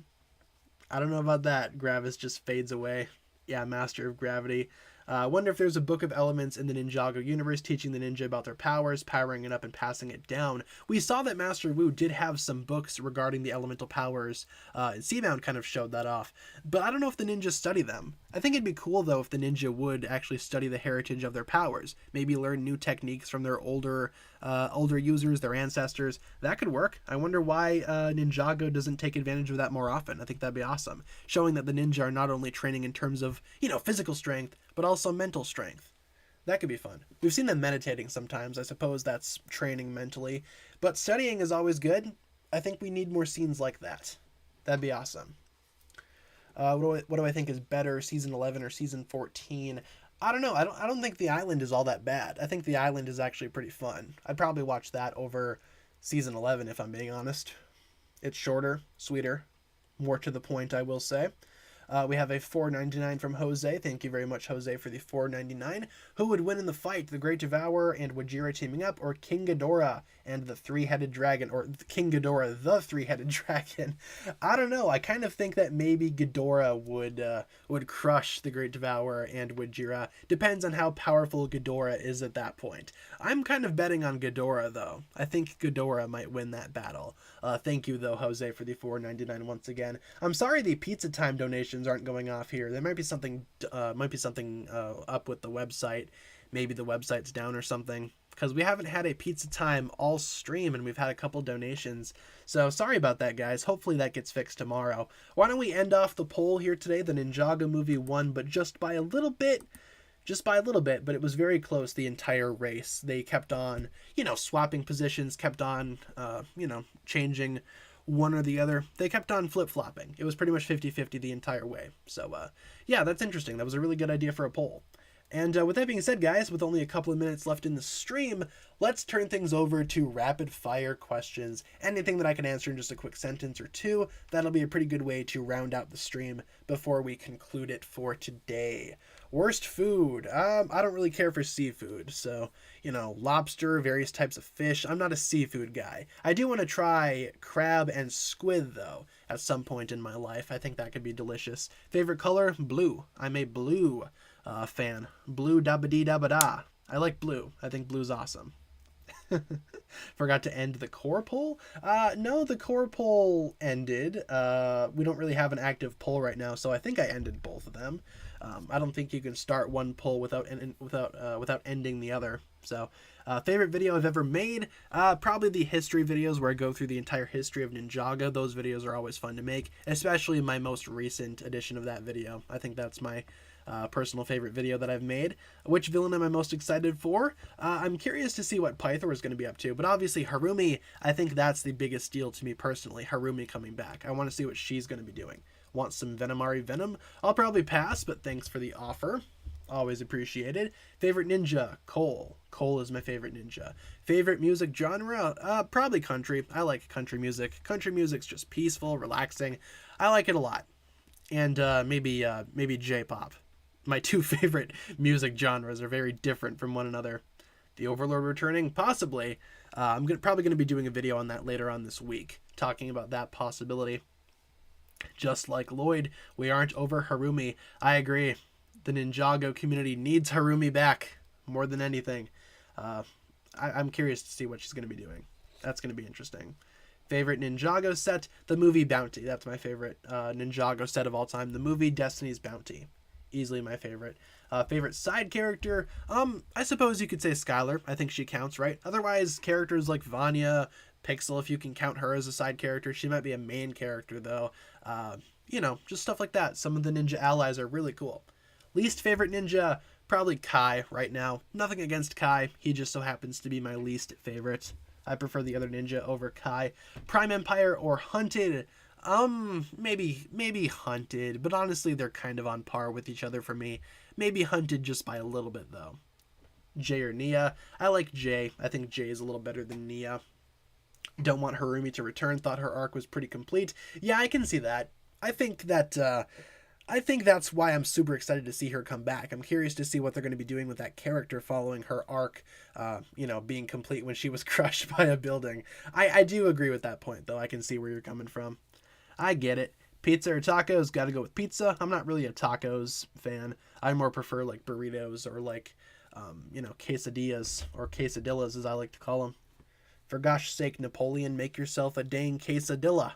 Gravis just fades away. Yeah, Master of Gravity. I wonder if there's a book of elements in the Ninjago universe teaching the ninja about their powers, powering it up and passing it down. We saw that Master Wu did have some books regarding the elemental powers, and Seabound kind of showed that off. But I don't know if the ninjas study them. I think it'd be cool, though, if the ninja would actually study the heritage of their powers. Maybe learn new techniques from their older users, their ancestors. That could work. I wonder why Ninjago doesn't take advantage of that more often. I think that'd be awesome. Showing that the ninja are not only training in terms of, physical strength, but also mental strength. That could be fun. We've seen them meditating sometimes. I suppose that's training mentally. But studying is always good. I think we need more scenes like that. That'd be awesome. What do I think is better, Season 11 or Season 14? I don't know. I don't think The Island is all that bad. I think The Island is actually pretty fun. I'd probably watch that over Season 11 if I'm being honest. It's shorter, sweeter, more to the point, I will say. We have a $4.99 from Jose. Thank you very much, Jose, for the $4.99. Who would win in the fight, the Great Devourer and Wajira teaming up, or King Ghidorah and the Three-Headed Dragon, or King Ghidorah, the Three-Headed Dragon? I don't know. I kind of think that maybe Ghidorah would crush the Great Devourer and Wajira. Depends on how powerful Ghidorah is at that point. I'm kind of betting on Ghidorah, though. I think Ghidorah might win that battle. Thank you, though, Jose, for the $4.99 once again. I'm sorry the Pizza Time donations aren't going off here. There might be something up with the website. Maybe the website's down or something, because we haven't had a Pizza Time all stream and we've had a couple donations. So sorry about that, guys. Hopefully that gets fixed tomorrow. Why don't we end off the poll here today? The Ninjago movie won, but just by a little bit, but it was very close the entire race. They kept on, swapping positions, kept on, changing one or the other. They kept on flip-flopping. It was pretty much 50-50 the entire way. So, yeah, that's interesting. That was a really good idea for a poll. And with that being said, guys, with only a couple of minutes left in the stream, let's turn things over to rapid-fire questions. Anything that I can answer in just a quick sentence or two, that'll be a pretty good way to round out the stream before we conclude it for today. Worst food. I don't really care for seafood, so, lobster, various types of fish. I'm not a seafood guy. I do want to try crab and squid, though, at some point in my life. I think that could be delicious. Favorite color? Blue. I'm a blue fan. Blue da-ba-dee-da-ba-da. I like blue. I think blue's awesome. Forgot to end the core poll? No, the core poll ended. We don't really have an active poll right now, so I think I ended both of them. I don't think you can start one poll without ending the other. So, favorite video I've ever made? Probably the history videos where I go through the entire history of Ninjago. Those videos are always fun to make, especially my most recent edition of that video. I think that's my personal favorite video that I've made. Which villain am I most excited for? I'm curious to see what Pythor is going to be up to, but obviously Harumi, I think that's the biggest deal to me personally. Harumi coming back. I want to see what she's going to be doing. Want some Venomari Venom? I'll probably pass, but thanks for the offer. Always appreciated. Favorite ninja? Cole. Cole is my favorite ninja. Favorite music genre? Probably country. I like country music. Country music's just peaceful, relaxing. I like it a lot. And maybe J-pop. My two favorite music genres are very different from one another. The Overlord returning? Possibly. I'm probably going to be doing a video on that later on this week, talking about that possibility. Just like Lloyd, we aren't over Harumi. I agree. The Ninjago community needs Harumi back more than anything. I'm curious to see what she's going to be doing. That's going to be interesting. Favorite Ninjago set? The movie Bounty. That's my favorite Ninjago set of all time. The movie Destiny's Bounty. Easily my favorite. Favorite side character? I suppose you could say Skylar. I think she counts, right? Otherwise, characters like Vanya, Pixel, if you can count her as a side character. She might be a main character, though. Just stuff like that. Some of the ninja allies are really cool. Least favorite ninja? Probably Kai right now. Nothing against Kai. He just so happens to be my least favorite. I prefer the other ninja over Kai. Prime Empire or Hunted? Maybe Hunted, but honestly they're kind of on par with each other for me. Maybe Hunted just by a little bit though. Jay or Nia? I like Jay. I think Jay is a little better than Nia. Don't want Harumi to return. Thought her arc was pretty complete. Yeah, I can see that. I think that's why I'm super excited to see her come back. I'm curious to see what they're going to be doing with that character following her arc, being complete when she was crushed by a building. I do agree with that point, though. I can see where you're coming from. I get it. Pizza or tacos? Gotta go with pizza. I'm not really a tacos fan. I more prefer like burritos or like, quesadillas or quesadillas as I like to call them. For gosh sake, Napoleon, make yourself a dang quesadilla.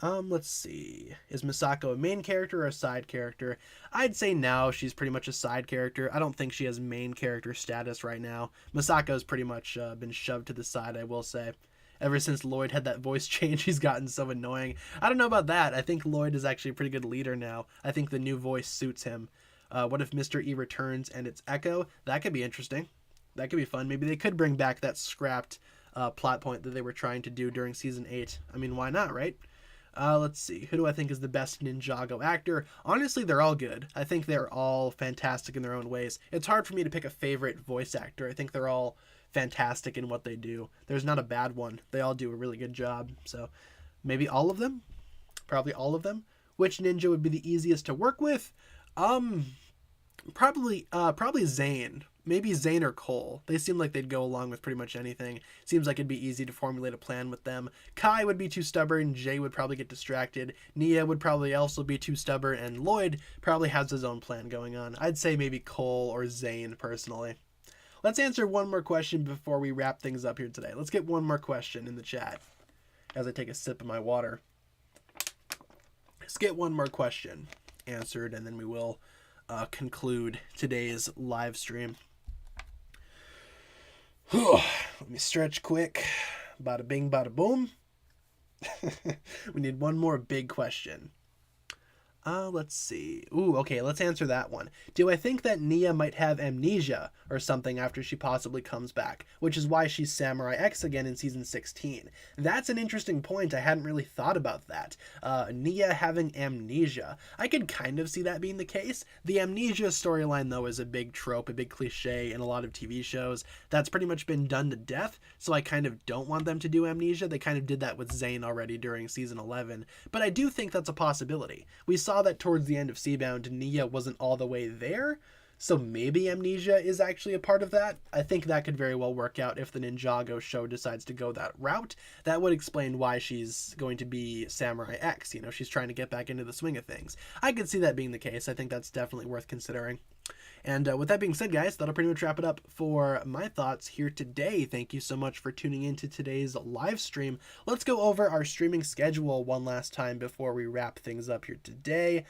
Let's see. Is Misako a main character or a side character? I'd say now she's pretty much a side character. I don't think she has main character status right now. Misako's pretty much been shoved to the side, I will say. Ever since Lloyd had that voice change, he's gotten so annoying. I don't know about that. I think Lloyd is actually a pretty good leader now. I think the new voice suits him. What if Mr. E returns and it's Echo? That could be interesting. That could be fun. Maybe they could bring back that scrapped plot point that they were trying to do during Season 8. I mean, why not, right? Let's see. Who do I think is the best Ninjago actor? Honestly, they're all good. I think they're all fantastic in their own ways. It's hard for me to pick a favorite voice actor. I think they're all fantastic in what they do. There's not a bad one. They all do a really good job. So maybe all of them? Probably all of them. Which ninja would be the easiest to work with? Probably Zane. Maybe Zane or Cole. They seem like they'd go along with pretty much anything. Seems like it'd be easy to formulate a plan with them. Kai would be too stubborn. Jay would probably get distracted. Nia would probably also be too stubborn. And Lloyd probably has his own plan going on. I'd say maybe Cole or Zane personally. Let's answer one more question before we wrap things up here today. Let's get one more question in the chat as I take a sip of my water. Let's get one more question answered, and then we will conclude today's live stream. Let me stretch quick. Bada bing, bada boom. We need one more big question. Let's see. Ooh, okay, let's answer that one. Do I think that Nia might have amnesia or something after she possibly comes back, which is why she's Samurai X again in Season 16? That's an interesting point. I hadn't really thought about that. Nia having amnesia. I could kind of see that being the case. The amnesia storyline, though, is a big trope, a big cliche in a lot of TV shows. That's pretty much been done to death, so I kind of don't want them to do amnesia. They kind of did that with Zane already during Season 11, but I do think that's a possibility. We saw that towards the end of Seabound, Nia wasn't all the way there, so maybe amnesia is actually a part of that. I think that could very well work out if the Ninjago show decides to go that route. That would explain why she's going to be Samurai X. She's trying to get back into the swing of things. I could see that being the case. I think that's definitely worth considering. And with that being said, guys, that'll pretty much wrap it up for my thoughts here today. Thank you so much for tuning into today's live stream. Let's go over our streaming schedule one last time before we wrap things up here today.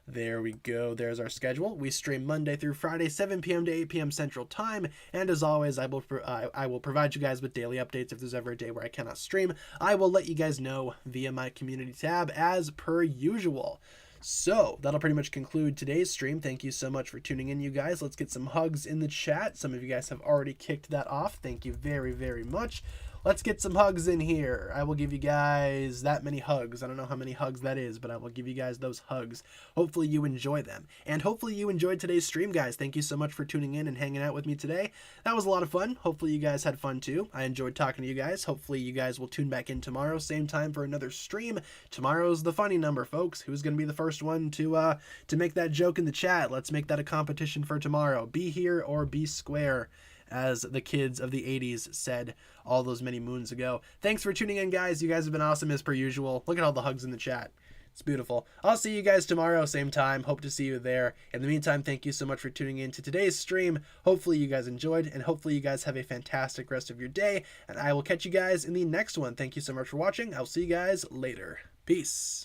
There we go. There's our schedule. We stream Monday through Friday, 7 p.m. to 8 p.m. Central Time. And as always, I will provide you guys with daily updates. If there's ever a day where I cannot stream, I will let you guys know via my community tab as per usual. So that'll pretty much conclude today's stream. Thank you so much for tuning in, you guys. Let's get some hugs in the chat. Some of you guys have already kicked that off. Thank you very, very much. Let's get some hugs in here. I will give you guys that many hugs. I don't know how many hugs that is, but I will give you guys those hugs. Hopefully you enjoy them. And hopefully you enjoyed today's stream, guys. Thank you so much for tuning in and hanging out with me today. That was a lot of fun. Hopefully you guys had fun too. I enjoyed talking to you guys. Hopefully you guys will tune back in tomorrow, same time for another stream. Tomorrow's the funny number, folks. Who's going to be the first one to make that joke in the chat? Let's make that a competition for tomorrow. Be here or be square, as the kids of the 80s said all those many moons ago. Thanks for tuning in, guys. You guys have been awesome as per usual. Look at all the hugs in the chat. It's beautiful. I'll see you guys tomorrow, same time. Hope to see you there. In the meantime, thank you so much for tuning in to today's stream. Hopefully you guys enjoyed, and hopefully you guys have a fantastic rest of your day, and I will catch you guys in the next one. Thank you so much for watching. I'll see you guys later. Peace.